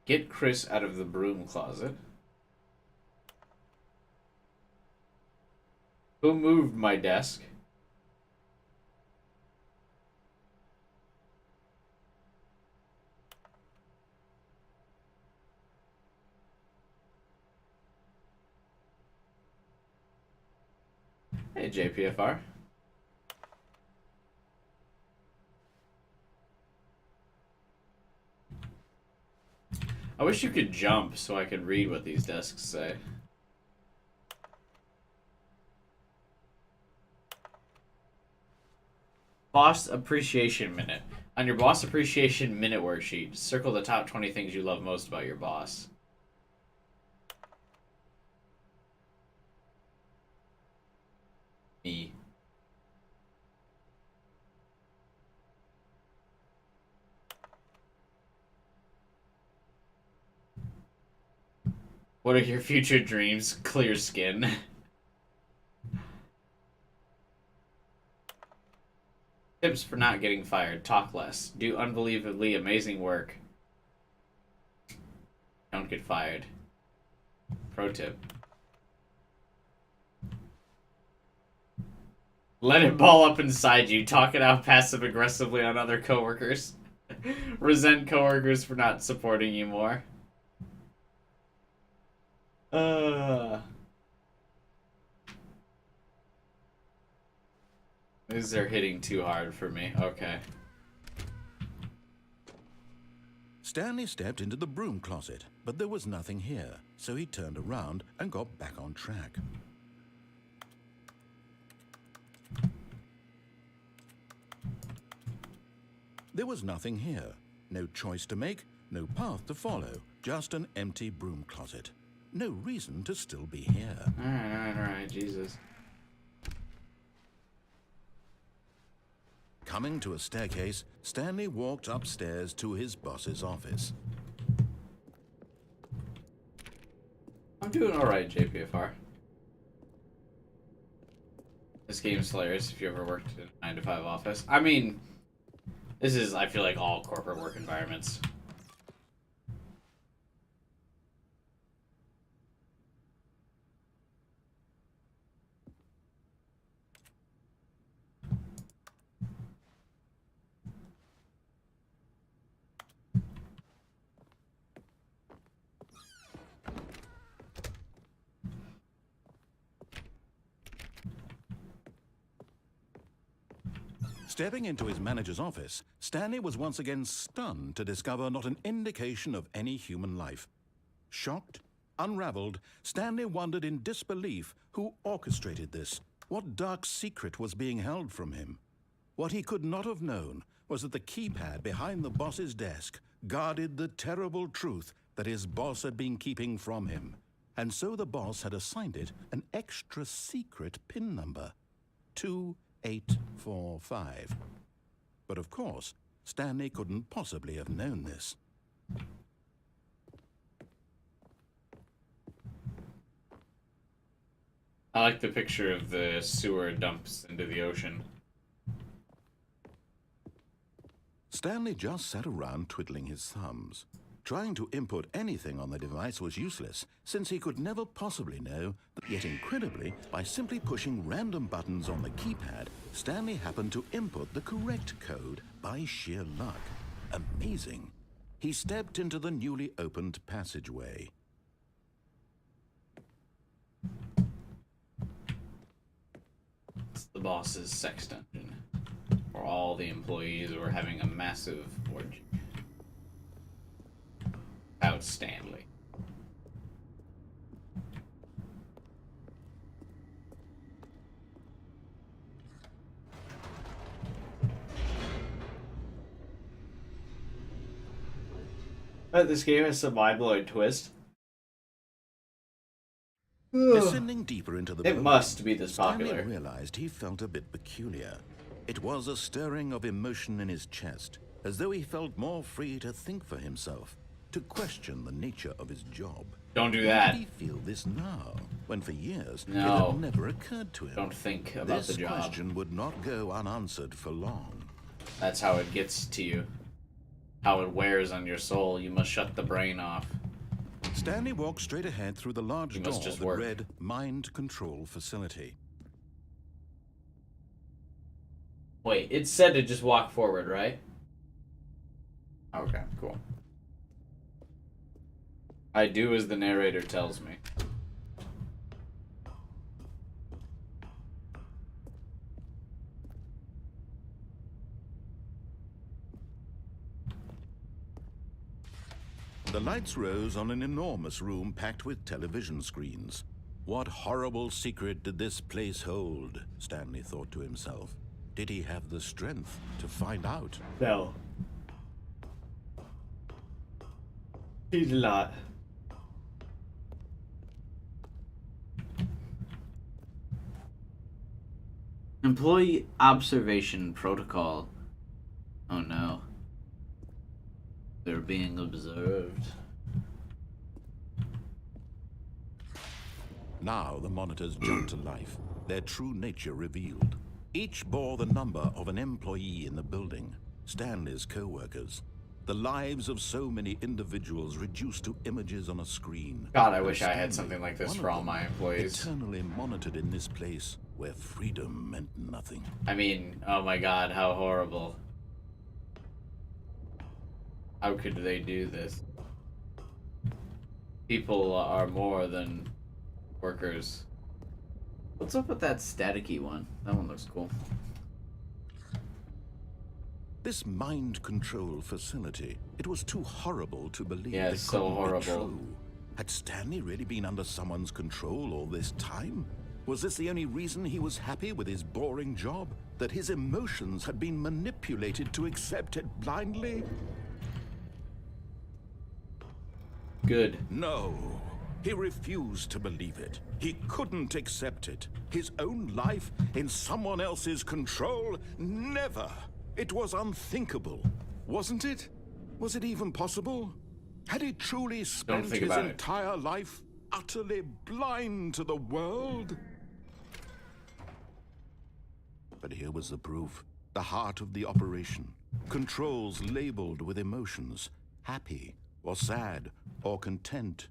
Get Chris out of the broom closet. Who moved my desk? Hey, JPFR. I wish you could jump so I could read what these desks say. Boss Appreciation Minute. On your Boss Appreciation Minute worksheet, circle the top 20 things you love most about your boss. Me. What are your future dreams? Clear skin. Tips for not getting fired. Talk less. Do unbelievably amazing work. Don't get fired. Pro tip. Let it ball up inside you. Talk it out passive-aggressively on other coworkers. Resent coworkers for not supporting you more. These are hitting too hard for me. Okay. Stanley stepped into the broom closet, but there was nothing here, so he turned around and got back on track. There was nothing here. No choice to make, no path to follow, just an empty broom closet. No reason to still be here. Alright, Jesus. Coming to a staircase, Stanley walked upstairs to his boss's office. I'm doing alright, JPFR. This game's hilarious if you ever worked in a 9-to-5 office. I mean, this is, I feel like, all corporate work environments. Stepping into his manager's office, Stanley was once again stunned to discover not an indication of any human life. Shocked, unraveled, Stanley wondered in disbelief who orchestrated this, what dark secret was being held from him. What he could not have known was that the keypad behind the boss's desk guarded the terrible truth that his boss had been keeping from him. And so the boss had assigned it an extra secret PIN number. 2845. But of course, Stanley couldn't possibly have known this. I like the picture of the sewer dumps into the ocean. Stanley just sat around twiddling his thumbs. Trying to input anything on the device was useless, since he could never possibly know that. Yet incredibly, by simply pushing random buttons on the keypad, Stanley happened to input the correct code by sheer luck. Amazing. He stepped into the newly opened passageway. It's the boss's sex dungeon, where all the employees were having a massive orgy. out Stanley. This game has some mind-blowing twist. Descending deeper into the It building, must be this Stanley popular. realized he felt a bit peculiar. It was a stirring of emotion in his chest, as though he felt more free to think for himself, to question the nature of his job. Don't do Why that. did he feel this now, when for years it No. had never occurred to him? Don't think about This the job. question would not go unanswered for long. That's how it gets to you. How it wears on your soul. You must shut the brain off. Stanley walked straight ahead through the large You door must just that work. read Mind Control Facility. Wait, it said to just walk forward, right? Okay, cool. I do as the narrator tells me. The lights rose on an enormous room packed with television screens. What horrible secret did this place hold? Stanley thought to himself. Did he have the strength to find out? No. He did not. Employee observation protocol. Oh no. They're being observed. Now the monitors jumped to life, their true nature revealed. Each bore the number of an employee in the building, Stanley's co-workers. The lives of so many individuals reduced to images on a screen. God, I And wish I had Stanley, something like this one for of all them, my employees. eternally monitored in this place where freedom meant nothing. I mean, oh my god, how horrible. How could they do this? People are more than workers. What's up with that staticky one? That one looks cool. This mind control facility, it was too horrible to believe. Yeah, it it's so couldn't be horrible. true. Had Stanley really been under someone's control all this time? Was this the only reason he was happy with his boring job? That his emotions had been manipulated to accept it blindly? Good. No. He refused to believe it. He couldn't accept it. His own life in someone else's control? Never. It was unthinkable. Wasn't it? Was it even possible? Had he truly spent think his about it. entire life utterly blind to the world? But here was the proof. The heart of the operation. Controls labeled with emotions. Happy, or sad, or content.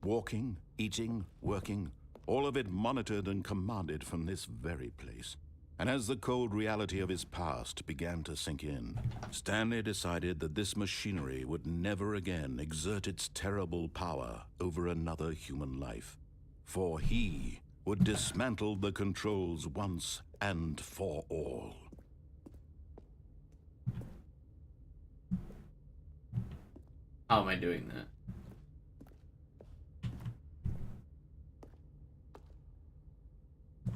Walking, eating, working. All of it monitored and commanded from this very place. And as the cold reality of his past began to sink in, Stanley decided that this machinery would never again exert its terrible power over another human life. For he would dismantle the controls once and for all. How am I doing that?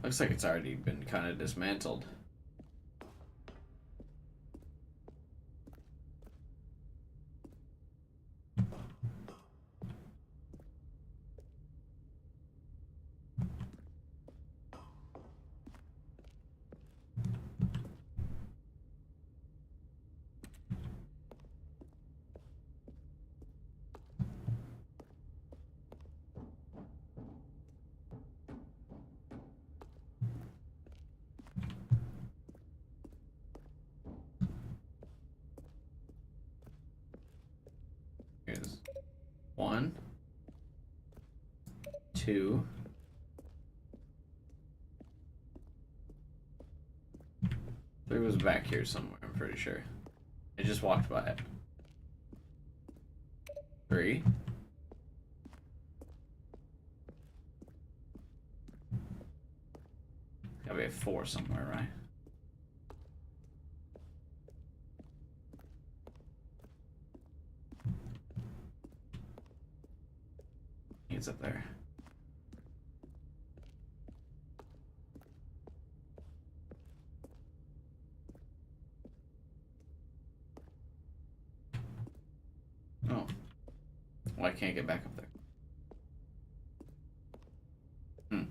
Looks like it's already been kind of dismantled. Here's 1, 2, 3 was back here somewhere, I'm pretty sure. I just walked by it. 3. Gotta be a 4 somewhere, right? it's up there. Oh. Well, I can't get back up there. Hmm.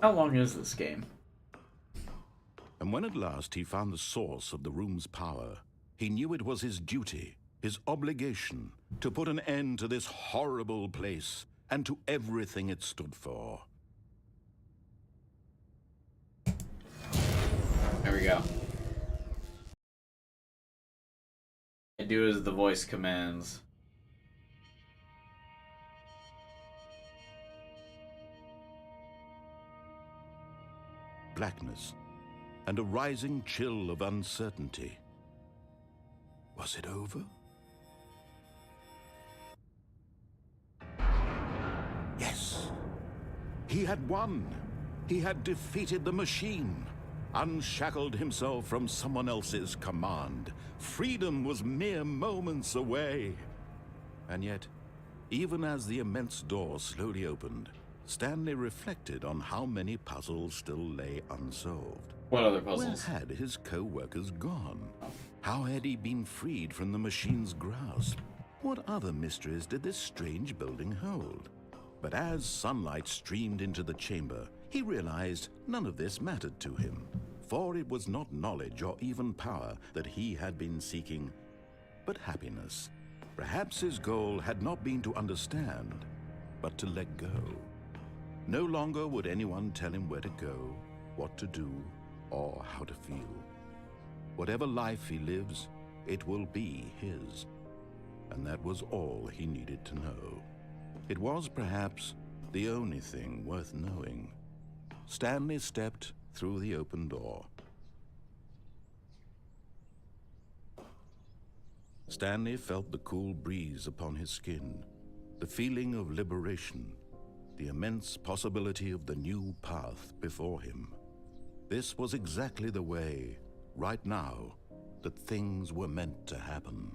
How long is this game? And when at last he found the source of the room's power, he knew it was his duty, his obligation, to put an end to this horrible place and to everything it stood for. There we go. I do as the voice commands. Blackness and a rising chill of uncertainty. Was it over? Yes. He had won. He had defeated the machine, unshackled himself from someone else's command. Freedom was mere moments away. And yet, even as the immense door slowly opened, Stanley reflected on how many puzzles still lay unsolved. What other puzzles? Where had his co-workers gone? How had he been freed from the machine's grasp? What other mysteries did this strange building hold? But as sunlight streamed into the chamber, he realized none of this mattered to him, for it was not knowledge or even power that he had been seeking, but happiness. Perhaps his goal had not been to understand, but to let go. No longer would anyone tell him where to go, what to do, or how to feel. Whatever life he lives, it will be his. And that was all he needed to know. It was perhaps the only thing worth knowing. Stanley stepped through the open door. Stanley felt the cool breeze upon his skin, the feeling of liberation, the immense possibility of the new path before him. This was exactly the way, right now, that things were meant to happen.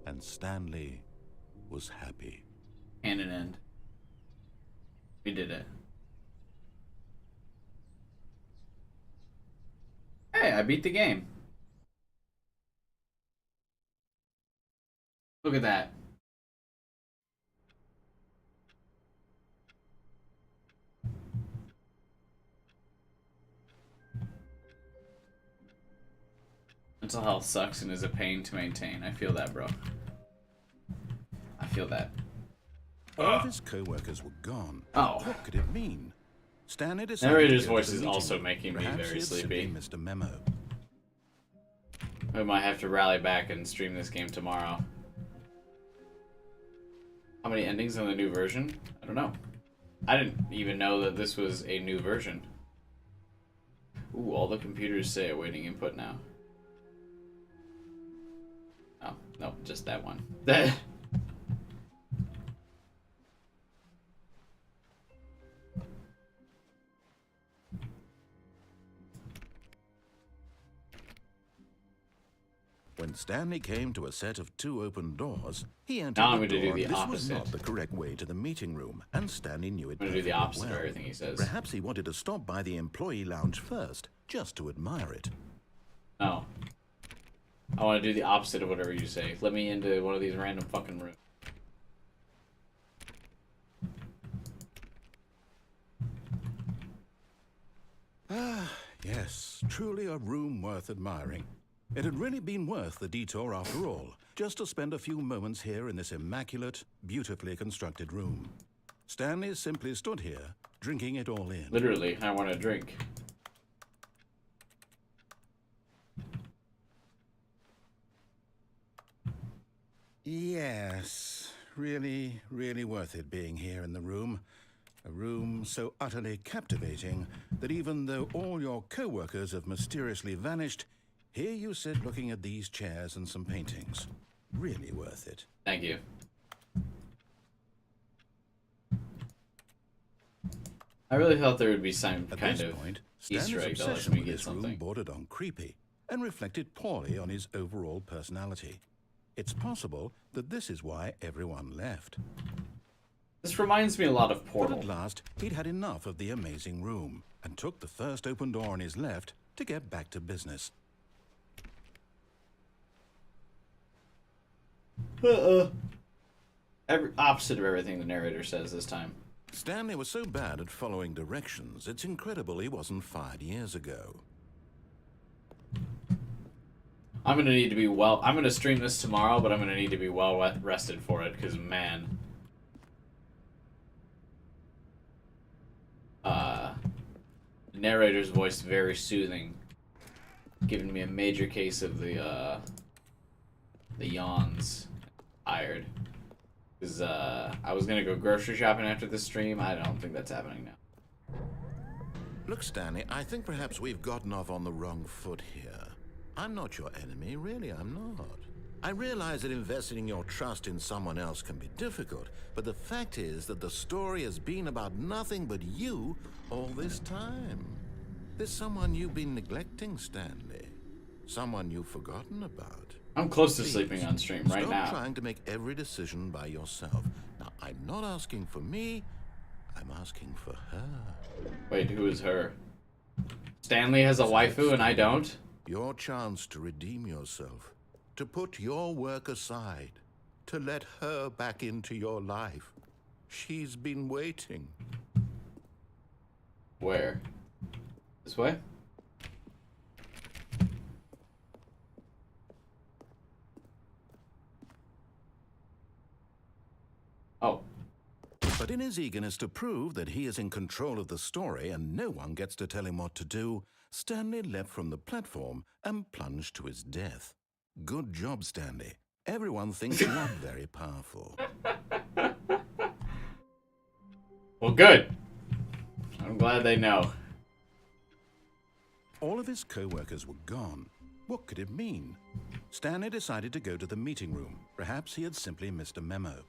And Stanley was happy. And an end. We did it. Hey, I beat the game. Look at that. Mental health sucks and is a pain to maintain. I feel that, bro. I feel that. All of his co-workers were gone. Oh. What could it mean? Stanley decided Narrator's to go to voice the is meeting. also making me Perhaps very he had simply sleepy. missed a memo. We might have to rally back and stream this game tomorrow. How many endings in the new version? I don't know. I didn't even know that this was a new version. Ooh, all the computers say awaiting input now. Oh, no, just that one. When Stanley came to a set of 2 open doors, he entered Now I'm the going to do door. the This was opposite. not the correct way to the meeting room, and Stanley knew it I'm going to do the perfectly opposite well. of everything he says. Perhaps he wanted to stop by the employee lounge first, just to admire it. No. I want to do the opposite of whatever you say. Let me into one of these random fucking rooms. Ah, yes, truly a room worth admiring. It had really been worth the detour after all, just to spend a few moments here in this immaculate, beautifully constructed room. Stanley simply stood here, drinking it all in. Literally, I want to drink. Yes, really, really worth it being here in the room. A room so utterly captivating that even though all your co-workers have mysteriously vanished, here you sit looking at these chairs and some paintings. Really worth it. Thank you. I really thought there would be some At kind this of point, Easter Stanley's egg that lets obsession me with get this room something. bordered on creepy and reflected poorly on his overall personality. It's possible that this is why everyone left. This reminds me a lot of But Portal. at last, he'd had enough of the amazing room and took the first open door on his left to get back to business. Opposite of everything the narrator says this time. Stanley was so bad at following directions, it's incredible he wasn't fired years ago. I'm gonna need to be well. I'm gonna stream this tomorrow, but I'm gonna need to be well rested for it, because man. The narrator's voice very soothing, giving me a major case of the yawns. Tired. Because I was gonna go grocery shopping after the stream. I don't think that's happening now. Look, Stanley, I think perhaps we've gotten off on the wrong foot here. I'm not your enemy, really, I'm not. I realize that investing your trust in someone else can be difficult, but the fact is that the story has been about nothing but you all this time. There's someone you've been neglecting, Stanley. Someone you've forgotten about. I'm close to Please, sleeping on stream right stop now. trying to make every decision by yourself. Now, I'm not asking for me, I'm asking for her. Wait, who is her? Stanley has a waifu and I don't? Your chance to redeem yourself, to put your work aside, to let her back into your life. She's been waiting. Where? This way? Oh. But in his eagerness to prove that he is in control of the story and no one gets to tell him what to do, Stanley leapt from the platform and plunged to his death. Good job, Stanley. Everyone thinks you are very powerful. Well, good. I'm glad they know. All of his co-workers were gone. What could it mean? Stanley decided to go to the meeting room. Perhaps he had simply missed a memo.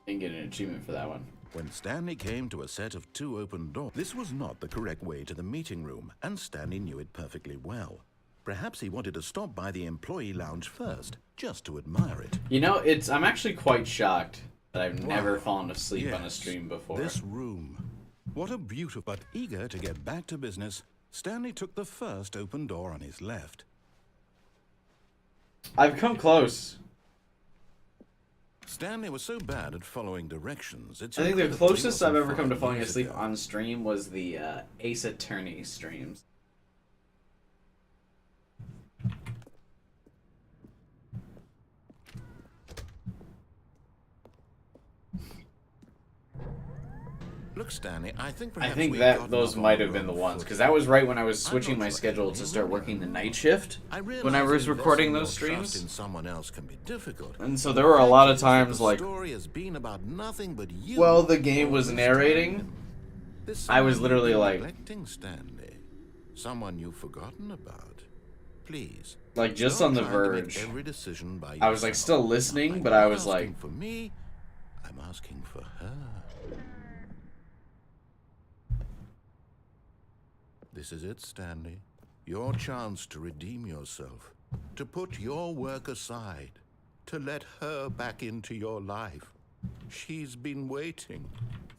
Didn't get an achievement for that one. When Stanley came to a set of 2 open doors, this was not the correct way to the meeting room, and Stanley knew it perfectly well. Perhaps he wanted to stop by the employee lounge first, just to admire it. You know, I'm actually quite shocked that I've never Wow. fallen asleep on a Yes, stream before. This room. What a beautiful... But eager to get back to business, Stanley took the first open door on his left. I've come close. Stanley was so bad at following directions, it's I think the incredible he closest I've wasn't ever come to fired falling years asleep ago. on stream was the Ace Attorney streams. Look, Stanley, I think I perhaps think we've that gotten those off on might the have been the wrong ones, foot because that was right when I was I'm switching not my your schedule enemy, to start really, working the I'm night not. shift I when I realize was that recording investing those your trust streams. in someone else can be difficult. And so there were a lot of The fact times is that like, the story has been about nothing but you while the game all was this narrating, time. There's I was someone literally you've been like- neglecting, Stanley. Someone you've forgotten about. Please. like just stop on the trying to make verge. every decision by I was like yourself. still listening, I'm but not I was asking like, for me, I'm asking for her. This is it, Stanley. Your chance to redeem yourself, to put your work aside, to let her back into your life. She's been waiting.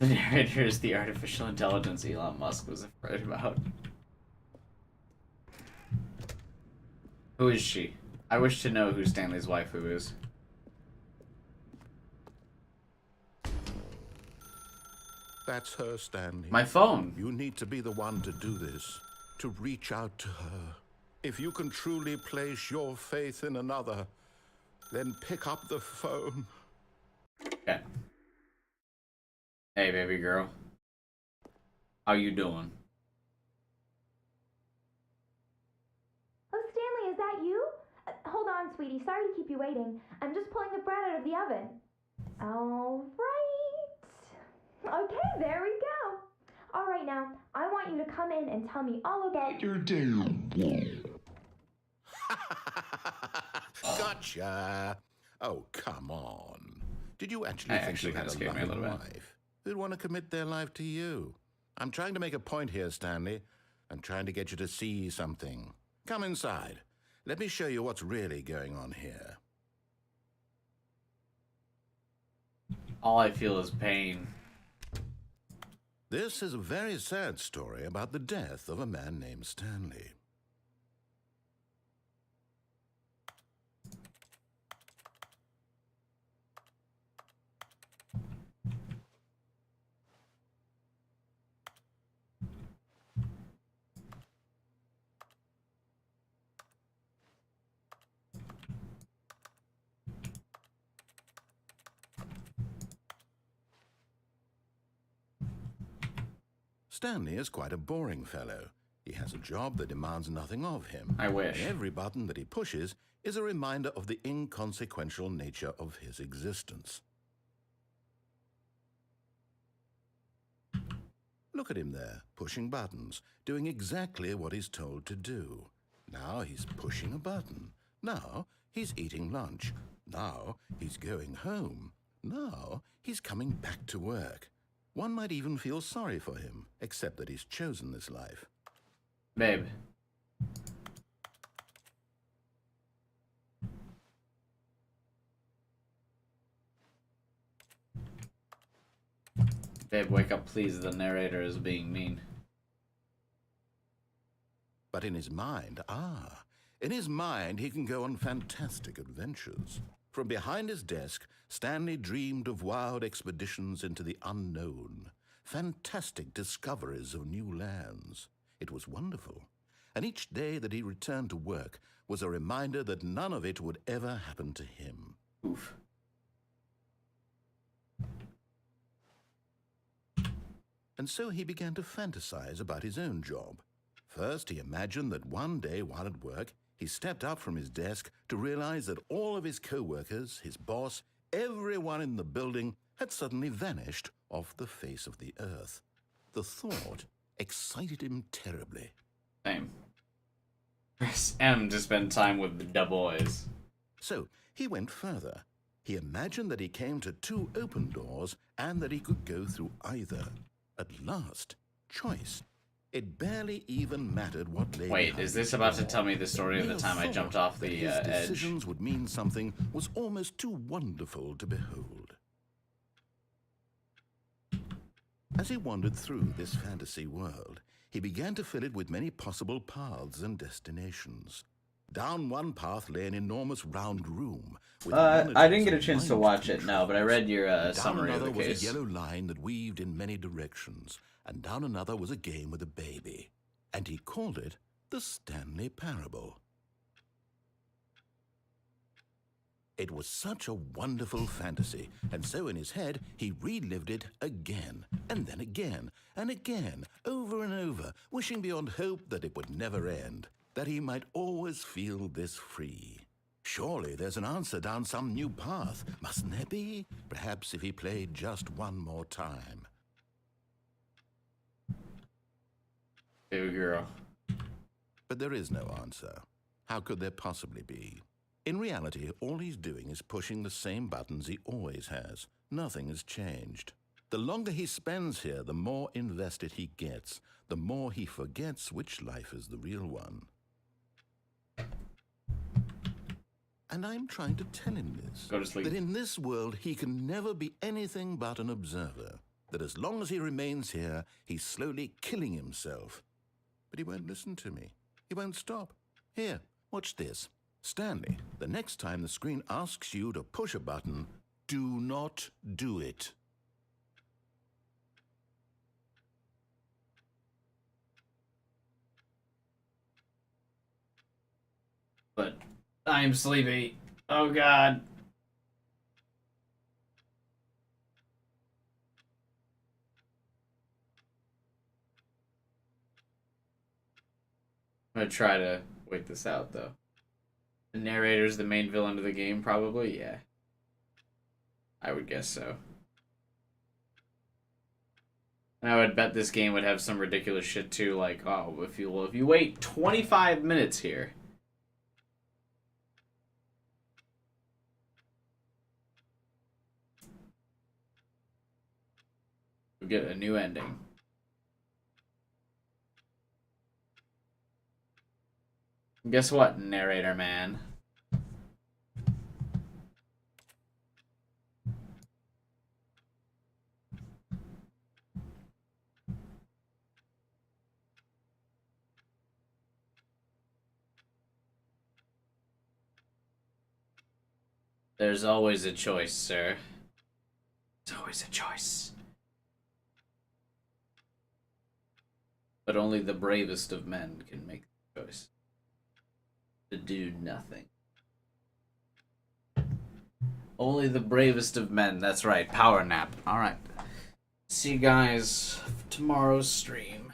the narrator is the artificial intelligence Elon Musk was afraid about. Who is she? I wish to know who Stanley's waifu is. That's her, Stanley. My phone. You need to be the one to do this, to reach out to her. If you can truly place your faith in another, then pick up the phone. Okay. Hey, baby girl. How you doing? Oh, Stanley, is that you? Hold on, sweetie. Sorry to keep you waiting. I'm just pulling the bread out of the oven. All right. Okay, there we go. All right, now, I want you to come in and tell me all about your day. Gotcha. Oh, come on. Did you actually That think actually you had kinda a scared me a loving little bit. wife who'd want to commit their life to you? I'm trying to make a point here, Stanley. I'm trying to get you to see something. Come inside. Let me show you what's really going on here. All I feel is pain. This is a very sad story about the death of a man named Stanley. Stanley is quite a boring fellow. He has a job that demands nothing of him. I wish. And every button that he pushes is a reminder of the inconsequential nature of his existence. Look at him there, pushing buttons, doing exactly what he's told to do. Now he's pushing a button. Now he's eating lunch. Now he's going home. Now he's coming back to work. One might even feel sorry for him, except that he's chosen this life. Babe. Babe, wake up, please. The narrator is being mean. But in his mind, in his mind he can go on fantastic adventures. From behind his desk, Stanley dreamed of wild expeditions into the unknown, fantastic discoveries of new lands. It was wonderful, and each day that he returned to work was a reminder that none of it would ever happen to him. Oof. And so he began to fantasize about his own job. First, he imagined that one day while at work, he stepped up from his desk to realize that all of his co-workers, his boss, everyone in the building had suddenly vanished off the face of the earth. The thought excited him terribly. Same. Press M to spend time with the boys. So he went further. He imagined that he came to two open doors and that he could go through either. At last, choice. It barely even mattered what lay Wait, behind is this the about to door. tell me the story of the time I Mere jumped thought off that the his edge? decisions would mean something was almost too wonderful to behold. As he wandered through this fantasy world, he began to fill it with many possible paths and destinations. Down one path lay an enormous round room. With I didn't monitors get a and chance to mind watch it, no, but I read your down summary of another the was case. a yellow line that weaved in many directions, and down another was a game with a baby. And he called it the Stanley Parable. It was such a wonderful fantasy, and so in his head he relived it again, and then again, and again, over and over, wishing beyond hope that it would never end, that he might always feel this free. Surely there's an answer down some new path, mustn't there be? Perhaps if he played just one more time. Baby girl. But there is no answer. How could there possibly be? In reality, all he's doing is pushing the same buttons he always has. Nothing has changed. The longer he spends here, the more invested he gets, the more he forgets which life is the real one. And I'm trying to tell him this. Go to sleep. That in this world, he can never be anything but an observer. That as long as he remains here, he's slowly killing himself. But he won't listen to me. He won't stop. Here, watch this. Stanley, the next time the screen asks you to push a button, do not do it. But I'm sleepy. Oh god. I'm gonna try to wait this out though. The narrator's the main villain of the game, probably? Yeah. I would guess so. And I would bet this game would have some ridiculous shit too, like, oh, if you wait 25 minutes here. get a new ending. Guess what, narrator man? There's always a choice, sir. There's always a choice. But only the bravest of men can make the choice. To do nothing. Only the bravest of men. That's right. Power nap. Alright. See you guys for tomorrow's stream.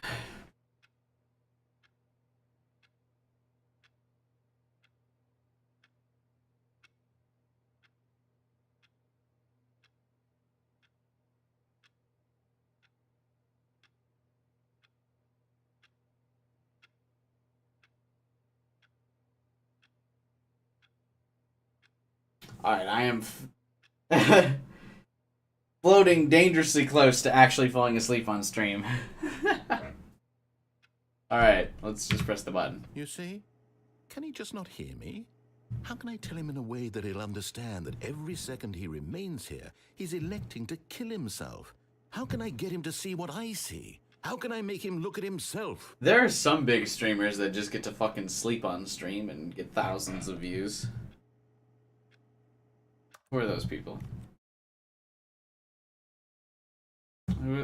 Alright, I am floating dangerously close to actually falling asleep on stream. Alright, let's just press the button. You see? Can he just not hear me? How can I tell him in a way that he'll understand that every second he remains here, he's electing to kill himself? How can I get him to see what I see? How can I make him look at himself? There are some big streamers that just get to fucking sleep on stream and get thousands of views. Who are those people?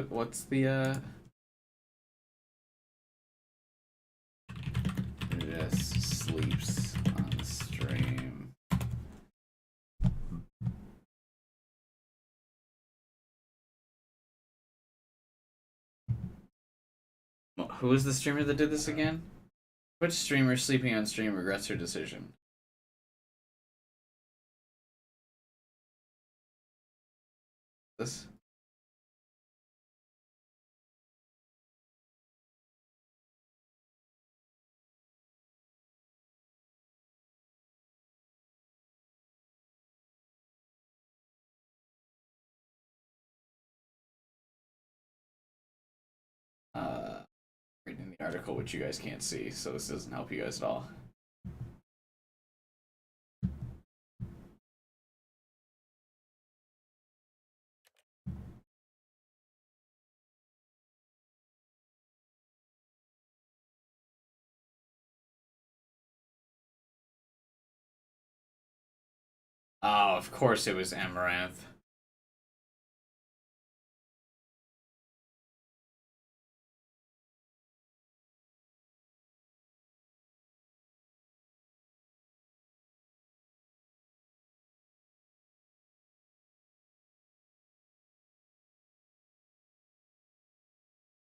What's the, Just sleeps on stream. Who is the streamer that did this again? Which streamer sleeping on stream regrets her decision? This? Reading the article, which you guys can't see, so this doesn't help you guys at all. Oh, of course it was Amaranth.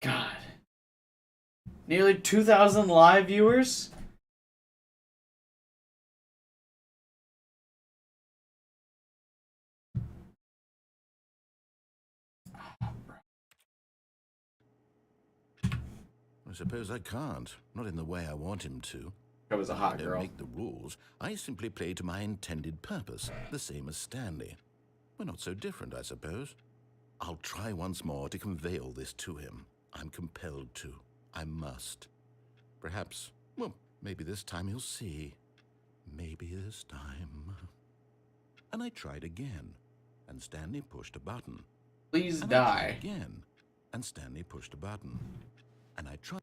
God. Nearly 2,000 live viewers? I suppose I can't. Not in the way I want him to. That was a hot I don't girl. make the rules. I simply play to my intended purpose, the same as Stanley. We're not so different, I suppose. I'll try once more to convey all this to him. I'm compelled to. I must. Perhaps, well, maybe this time he'll see. Maybe this time. And I tried again, and Stanley pushed a button. Please And I tried die. again, and Stanley pushed a button. And I tried.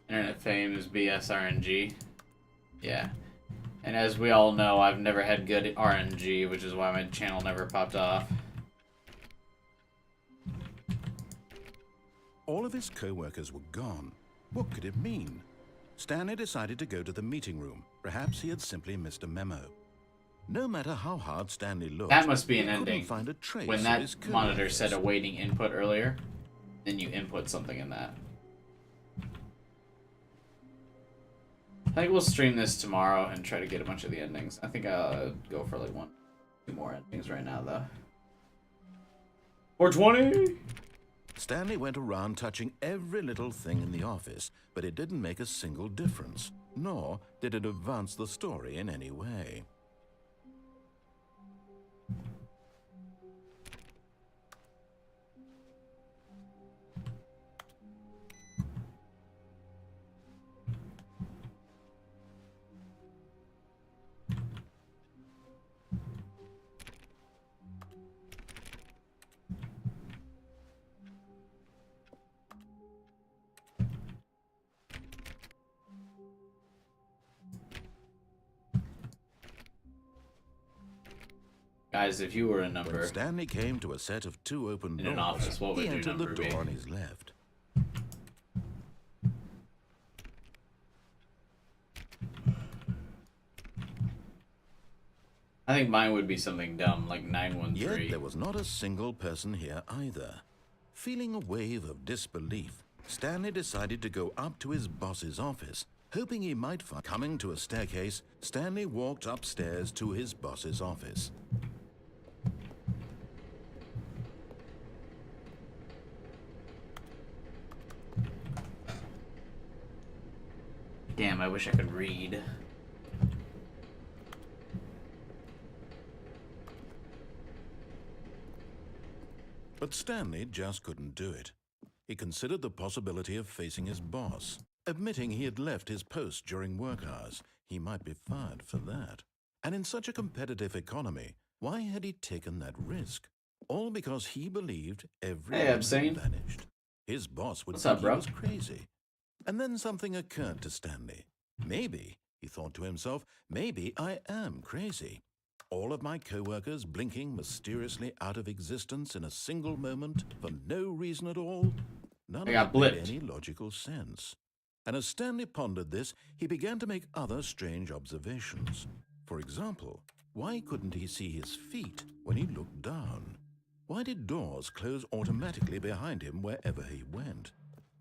Internet fame is BS RNG. Yeah. And as we all know, I've never had good RNG, which is why my channel never popped off. All of his co-workers were gone. What could it mean? Stanley decided to go to the meeting room. Perhaps he had simply missed a memo. No matter how hard Stanley looked, That must be an he couldn't ending. find a trace When of that his monitor co-workers. said awaiting input earlier, then you input something in that. I think we'll stream this tomorrow and try to get a bunch of the endings. I think I'll go for like 2 more endings right now, though. 420! Stanley went around touching every little thing in the office, but it didn't make a single difference, nor did it advance the story in any way. Guys, if you were a When number Stanley came to a set of 2 open in doors, an office, what would he your entered the number be? door on his left. I think mine would be something dumb, like Yet 913. there was not a single person here either. Feeling a wave of disbelief, Stanley decided to go up to his boss's office, hoping he might find... Coming to a staircase, Stanley walked upstairs to his boss's office. Damn, I wish I could read. But Stanley just couldn't do it. He considered the possibility of facing his boss. Admitting he had left his post during work hours, he might be fired for that. And in such a competitive economy, why had he taken that risk? All because he believed everyone had Abstain. vanished. His boss would What's think up, bro? he was crazy. And then something occurred to Stanley. Maybe, he thought to himself, maybe I am crazy. All of my co-workers blinking mysteriously out of existence in a single moment for no reason at all. None I of got it made blipped. any logical sense. And as Stanley pondered this, he began to make other strange observations. For example, why couldn't he see his feet when he looked down? Why did doors close automatically behind him wherever he went?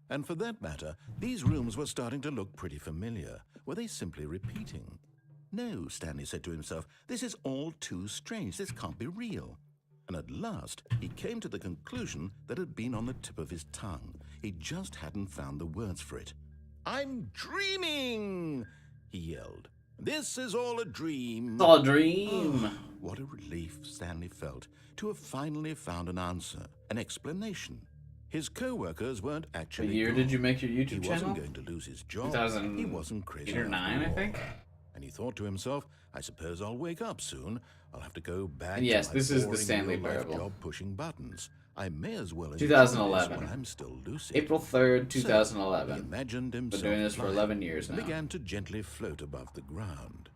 And for that matter, these rooms were starting to look pretty familiar. Were they simply repeating? No, Stanley said to himself, this is all too strange. This can't be real. And at last, he came to the conclusion that had been on the tip of his tongue. He just hadn't found the words for it. I'm dreaming, he yelled. This is all a dream. It's all a dream. What a relief Stanley felt to have finally found an answer, an explanation. His co-workers weren't actually What year gone. did you make your YouTube He channel? wasn't going to lose his job. 2008 He wasn't crazy or 9, I think. And he thought to himself, I suppose I'll wake up soon. I'll have to go back And yes, to my this is the boring Stanley real-life parable. job pushing buttons. I may as well enjoy this 2011. when I'm still lucid. April 3rd, So, he 2011. imagined himself Been doing this for flying 11 years and now. began to gently float above the ground.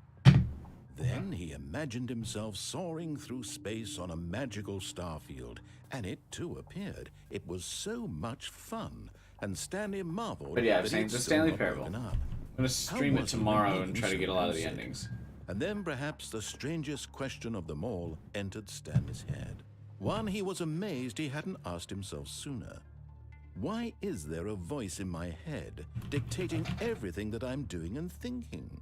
Then he imagined himself soaring through space on a magical starfield, and it too appeared. It was so much fun, and Stanley marveled But yeah, I'm that saying he'd the still Stanley not parable. woken up. I'm gonna stream it was he tomorrow remaining and try to so get a lot of the lucid? endings. And then perhaps the strangest question of them all entered Stanley's head. One he was amazed he hadn't asked himself sooner. Why is there a voice in my head dictating everything that I'm doing and thinking?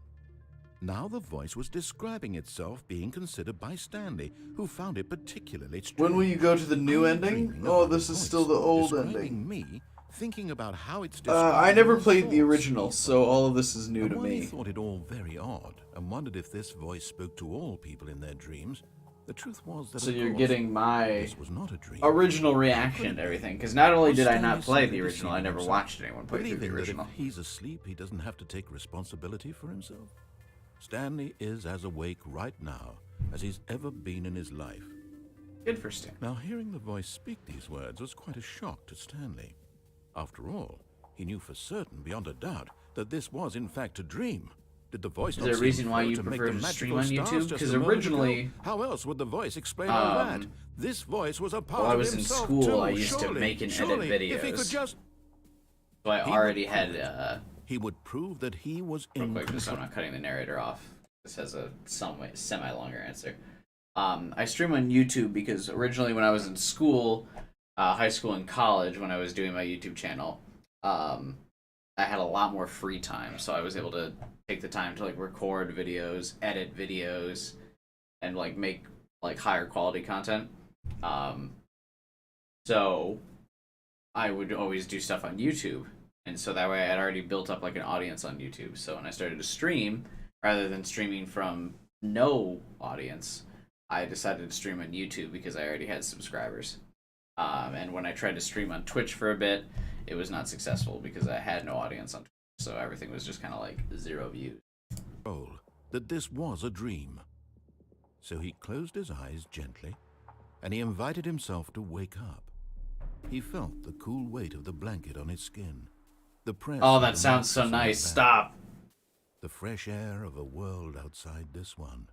Now the voice was describing itself being considered by Stanley, who found it particularly strange. When will you go to the new I'm ending? dreaming Oh, about this a is voice still the old describing ending. me, thinking about how it's I describing never my played the thoughts. original, so all of this is new And to while he me. thought it all very odd and wondered if this voice spoke to all people in their dreams, the truth was that So of you're course, getting my this was not a dream. original reaction to everything, because not only did I not Stanley play seemed the to be original, I deceiving never himself, watched anyone play through the believing that original. if he's asleep, he doesn't have to take responsibility for himself. Stanley is as awake right now as he's ever been in his life. Good for Stan. Now, hearing the voice speak these words was quite a shock to Stanley. After all, he knew for certain, beyond a doubt, that this was in fact a dream. Did the voice Is not there a seem reason why fair you to make prefer the to stream magical on stars YouTube? just 'Cause a moment originally, ago? How else would the voice explain all that? um, This voice was a part while I of was in himself school, too. I used to Surely, make and edit surely, If he could videos. just, So I He already would had, prove He would prove that he was real in quick, just so I'm control. not cutting the narrator off. This has a somewhat semi-longer answer. I stream on YouTube because originally when I was in school, high school and college, when I was doing my YouTube channel, I had a lot more free time, so I was able to take the time to like record videos, edit videos, and like make like higher quality content. So I would always do stuff on YouTube. And so that way I had already built up like an audience on YouTube. So when I started to stream, rather than streaming from no audience, I decided to stream on YouTube because I already had subscribers. And when I tried to stream on Twitch for a bit, it was not successful because I had no audience on Twitch. So everything was just kind of like 0 views. That this was a dream. So he closed his eyes gently, and he invited himself to wake up. He felt the cool weight of the blanket on his skin. The press Oh, of that the sounds so mattress on nice. his back. Stop. The fresh air of a world outside this one.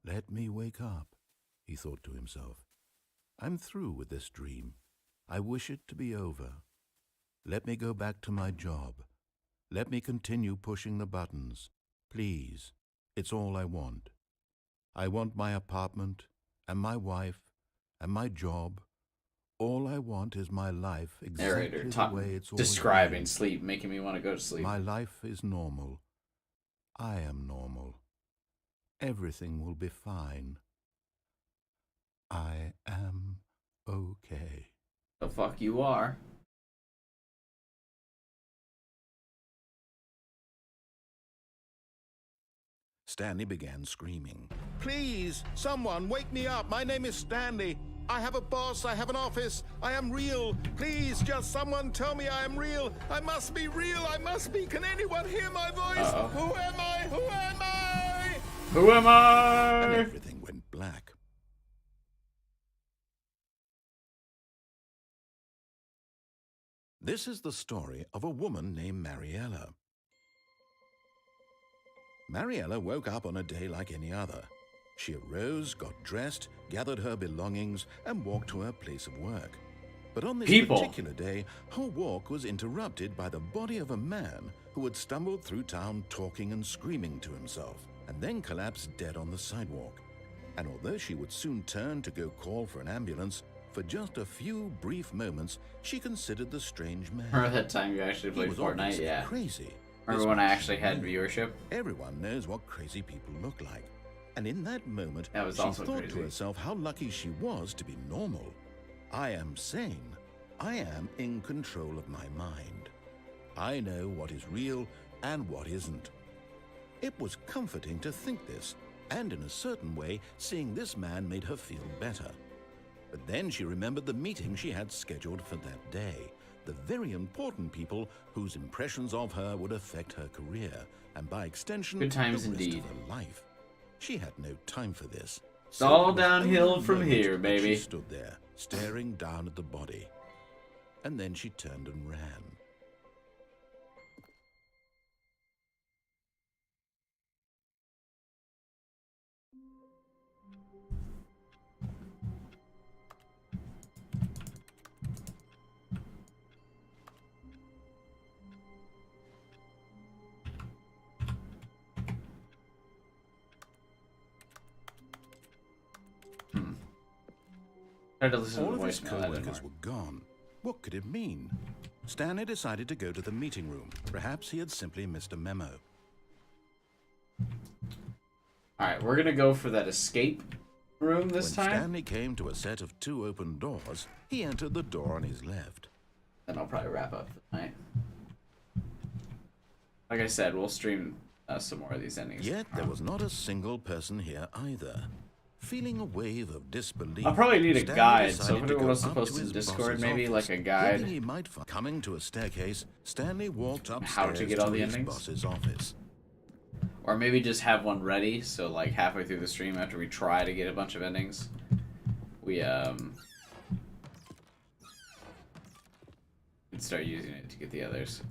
Let me wake up, he thought to himself. I'm through with this dream. I wish it to be over. Let me go back to my job. Let me continue pushing the buttons. Please, it's all I want. I want my apartment, and my wife, and my job. All I want is my life exactly Narrator the way it's always describing been. sleep, making me want to go to sleep. My life is normal. I am normal. Everything will be fine. I am okay. The fuck you are. Stanley began screaming. Please, someone, wake me up. My name is Stanley. I have a boss. I have an office. I am real. Please, just someone tell me I am real. I must be real. I must be. Can anyone hear my voice? Uh-oh. Who am I? Who am I? Who am I? And everything went black. This is the story of a woman named Mariella. Mariella woke up on a day like any other. She arose, got dressed, gathered her belongings, and walked to her place of work. But on this particular day, her walk was interrupted by the body of a man who had stumbled through town talking and screaming to himself, and then collapsed dead on the sidewalk. And although she would soon turn to go call for an ambulance, for just a few brief moments, she considered the strange man. Remember that time you actually He played was Fortnite? obviously Yeah. crazy. Remember This when I much actually she had knew. viewership? Everyone knows what crazy people look like. And in that moment, That was she also thought crazy. to herself how lucky she was to be normal. I am sane. I am in control of my mind. I know what is real and what isn't. It was comforting to think this, and in a certain way, seeing this man made her feel better. But then she remembered the meeting she had scheduled for that day. The very important people whose impressions of her would affect her career, and by extension, Good times the rest indeed. of her life. She had no time for this. It's all it was downhill only a from moment here, that baby. She stood there, staring down at the body. And then she turned and ran. Tried to listen All to of the his voicemail. That didn't co-workers work. were gone. What could it mean? Stanley decided to go to the meeting room. Perhaps he had simply missed a memo. Alright, we're gonna go for that escape room this When time. Stanley came to a set of 2 open doors, he entered the door on his left. Then I'll probably wrap up the night. Like I said, we'll stream some more of these endings. Yet there was not a single person here either. Feeling a wave of disbelief, I'll probably need a Stanley guide, so decided if to anyone go wants to up post in his Discord, boss's maybe office, like a guide. thinking he might coming to a staircase, Stanley walked upstairs How to get all the his endings? boss's office. Or maybe just have one ready, so like halfway through the stream after we try to get a bunch of endings, we can start using it to get the others.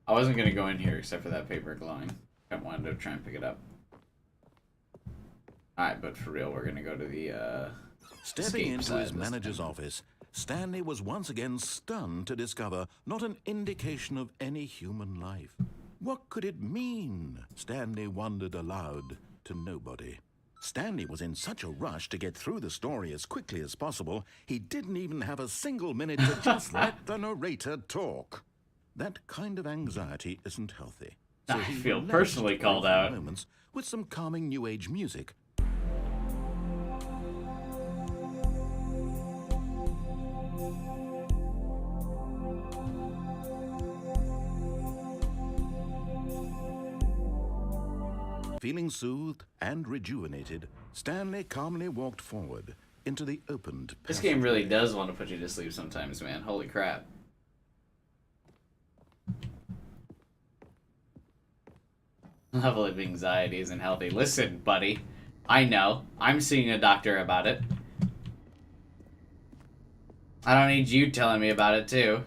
I wasn't gonna go in here except for that paper glowing. I wanted to try and pick it up. Alright, but for real, we're gonna go to the Stepping escape into side his this manager's time. office, Stanley was once again stunned to discover not an indication of any human life. What could it mean? Stanley wondered aloud to nobody. Stanley was in such a rush to get through the story as quickly as possible, he didn't even have a single minute to just let the narrator talk. That kind of anxiety isn't healthy. So I he feel relaxed personally for a called few out. moments with some calming new age music. Feeling soothed and rejuvenated, Stanley calmly walked forward into the opened This game really passageway. does want to put you to sleep sometimes, man. Holy crap. Level of anxiety isn't healthy. Listen, buddy. I know. I'm seeing a doctor about it. I don't need you telling me about it, too.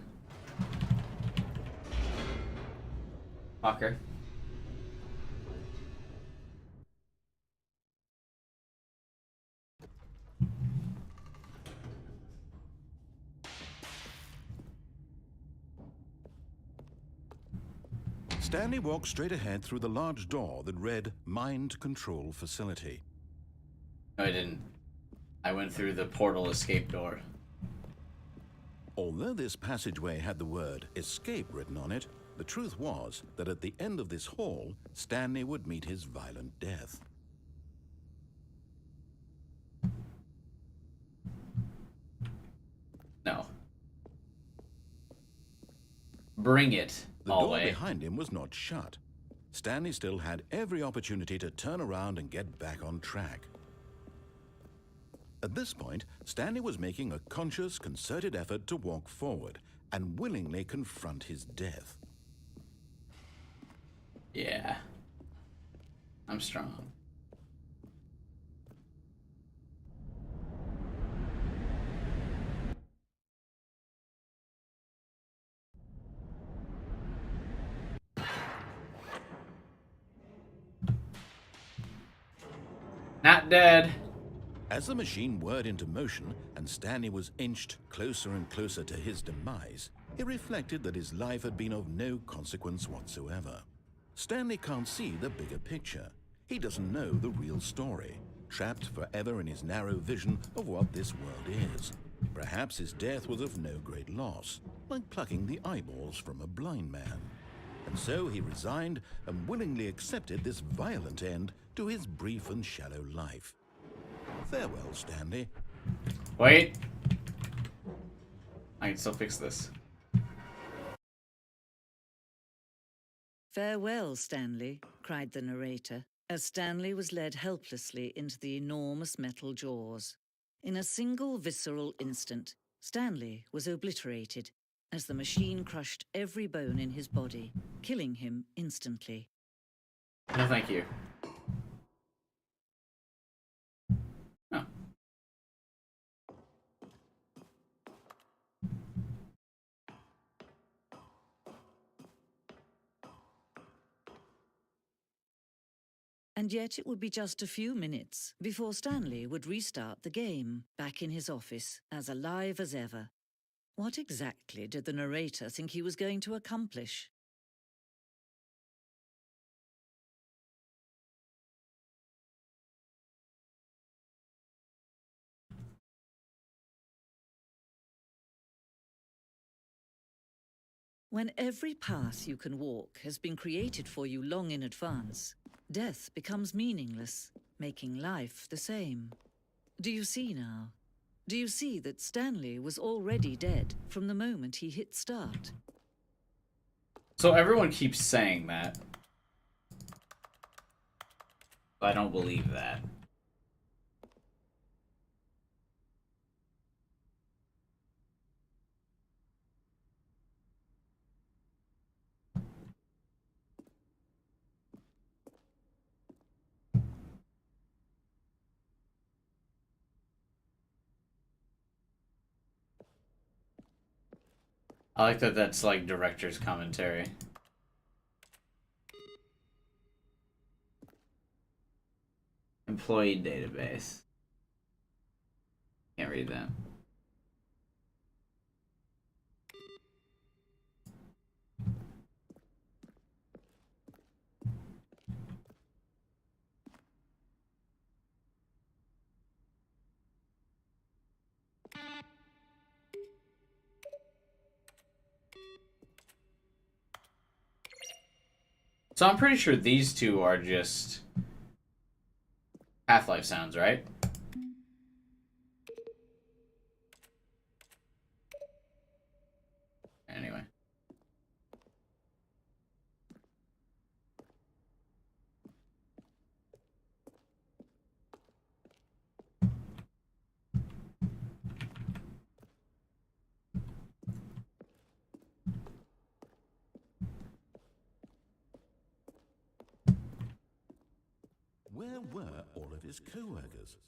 Fucker. Stanley walked straight ahead through the large door that read Mind Control Facility. No, I didn't. I went through the portal escape door. Although this passageway had the word escape written on it, the truth was that at the end of this hall, Stanley would meet his violent death. No. Bring it, The door hallway. behind him was not shut. Stanley still had every opportunity to turn around and get back on track. At this point, Stanley was making a conscious, concerted effort to walk forward and willingly confront his death. Yeah. I'm strong. Not dead. As the machine whirred into motion and Stanley was inched closer and closer to his demise, he reflected that his life had been of no consequence whatsoever. Stanley can't see the bigger picture. He doesn't know the real story, trapped forever in his narrow vision of what this world is. Perhaps his death was of no great loss, like plucking the eyeballs from a blind man. And so he resigned and willingly accepted this violent end to his brief and shallow life. Farewell, Stanley. Wait. I can still fix this. "Farewell, Stanley," cried the narrator, as Stanley was led helplessly into the enormous metal jaws. In a single visceral instant, Stanley was obliterated as the machine crushed every bone in his body, killing him instantly. No, thank you. Oh. And yet it would be just a few minutes before Stanley would restart the game, back in his office, as alive as ever. What exactly did the narrator think he was going to accomplish? When every path you can walk has been created for you long in advance, death becomes meaningless, making life the same. Do you see now? Do you see that Stanley was already dead from the moment he hit start? So everyone keeps saying that. But I don't believe that. I like that that's like director's commentary. Employee database. Can't read that. So I'm pretty sure these two are just Half-Life sounds, right? Anyway. Where were all of his co-workers?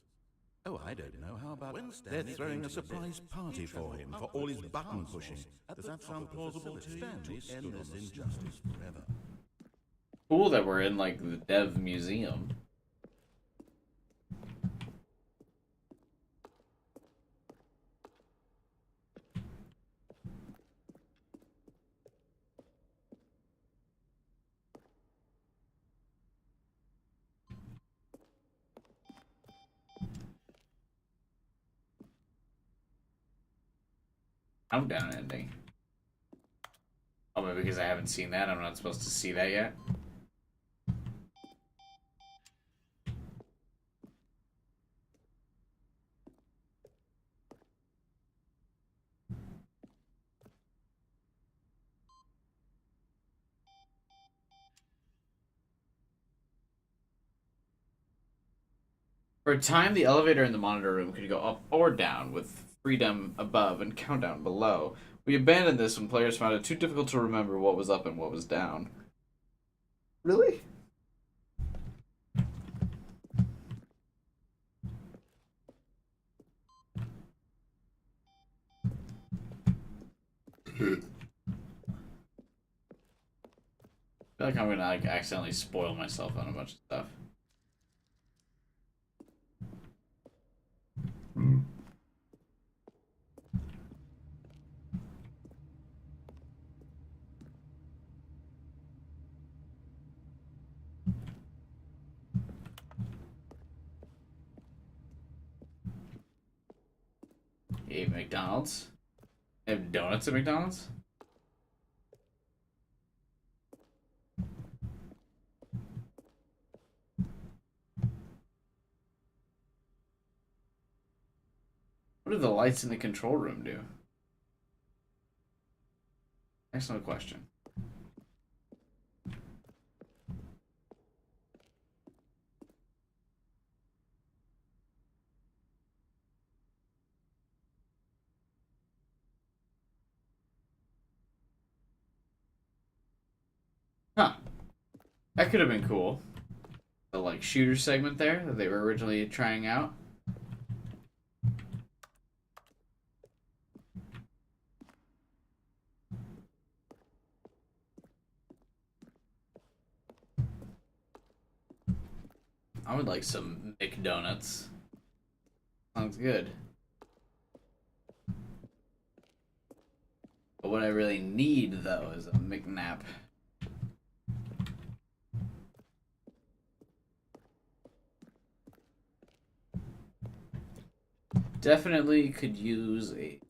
Oh, I don't know. How about they're throwing a surprise party for him for all his button pushing? Does that sound plausible to you? To end this injustice forever. Cool that we're in, like, the Dev Museum. Countdown ending. Oh, maybe because I haven't seen that, I'm not supposed to see that yet. For a time, the elevator in the monitor room could go up or down, with freedom above and countdown below. We abandoned this when players found it too difficult to remember what was up and what was down. Really? I feel like I'm gonna accidentally spoil myself on a bunch of stuff. You ate McDonald's? They have donuts at McDonald's? What do the lights in the control room do? Excellent question. Huh. That could have been cool. The, like, shooter segment there that they were originally trying out. I would like some McDonuts. Sounds good. But what I really need, though, is a McNap. Definitely could use a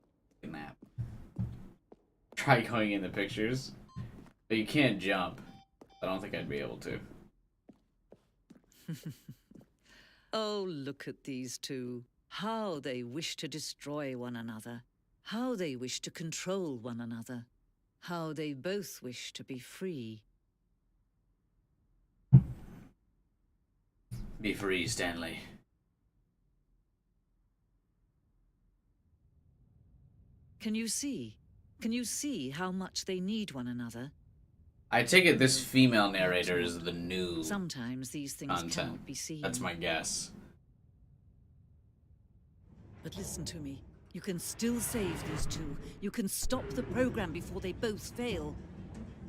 nap. Try going in the pictures. But you can't jump. I don't think I'd be able to. Oh, look at these two. How they wish to destroy one another. How they wish to control one another. How they both wish to be free. Be free, Stanley. Can you see? Can you see how much they need one another? I take it this female narrator is the new Sometimes these things content. cannot be seen. That's my guess. But listen to me. You can still save these two. You can stop the program before they both fail.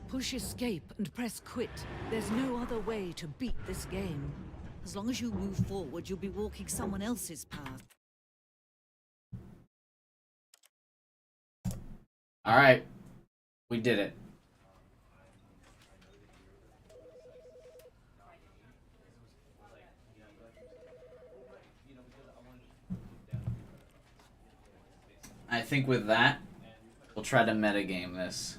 Push escape and press quit. There's no other way to beat this game. As long as you move forward, you'll be walking someone else's path. Alright. We did it. I think with that, we'll try to metagame this.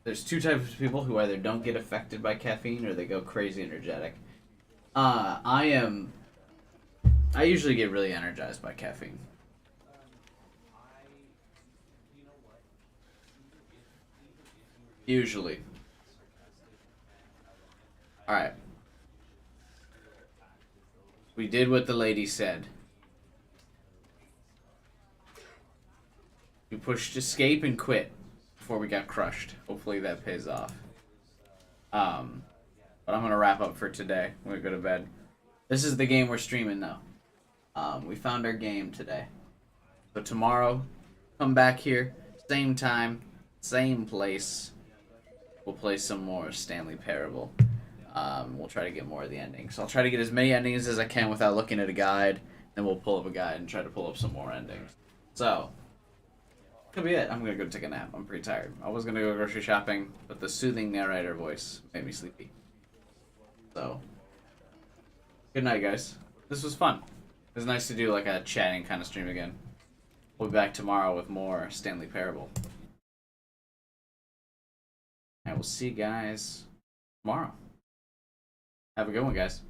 there's two types of people who either don't get affected by caffeine or they go crazy energetic. I usually get really energized by caffeine. Usually. Alright. We did what the lady said. We pushed escape and quit before we got crushed. Hopefully that pays off. But I'm gonna wrap up for today. I'm gonna go to bed. This is the game we're streaming though. We found our game today. So tomorrow, come back here, same time, same place. We'll play some more Stanley Parable. We'll try to get more of the endings. I'll try to get as many endings as I can without looking at a guide. Then we'll pull up a guide and try to pull up some more endings. So, could be it. I'm gonna go take a nap. I'm pretty tired. I was gonna go grocery shopping, but the soothing narrator voice made me sleepy. So, good night, guys. This was fun. It was nice to do like a chatting kind of stream again. We'll be back tomorrow with more Stanley Parable. And we'll see you guys tomorrow. Have a good one, guys.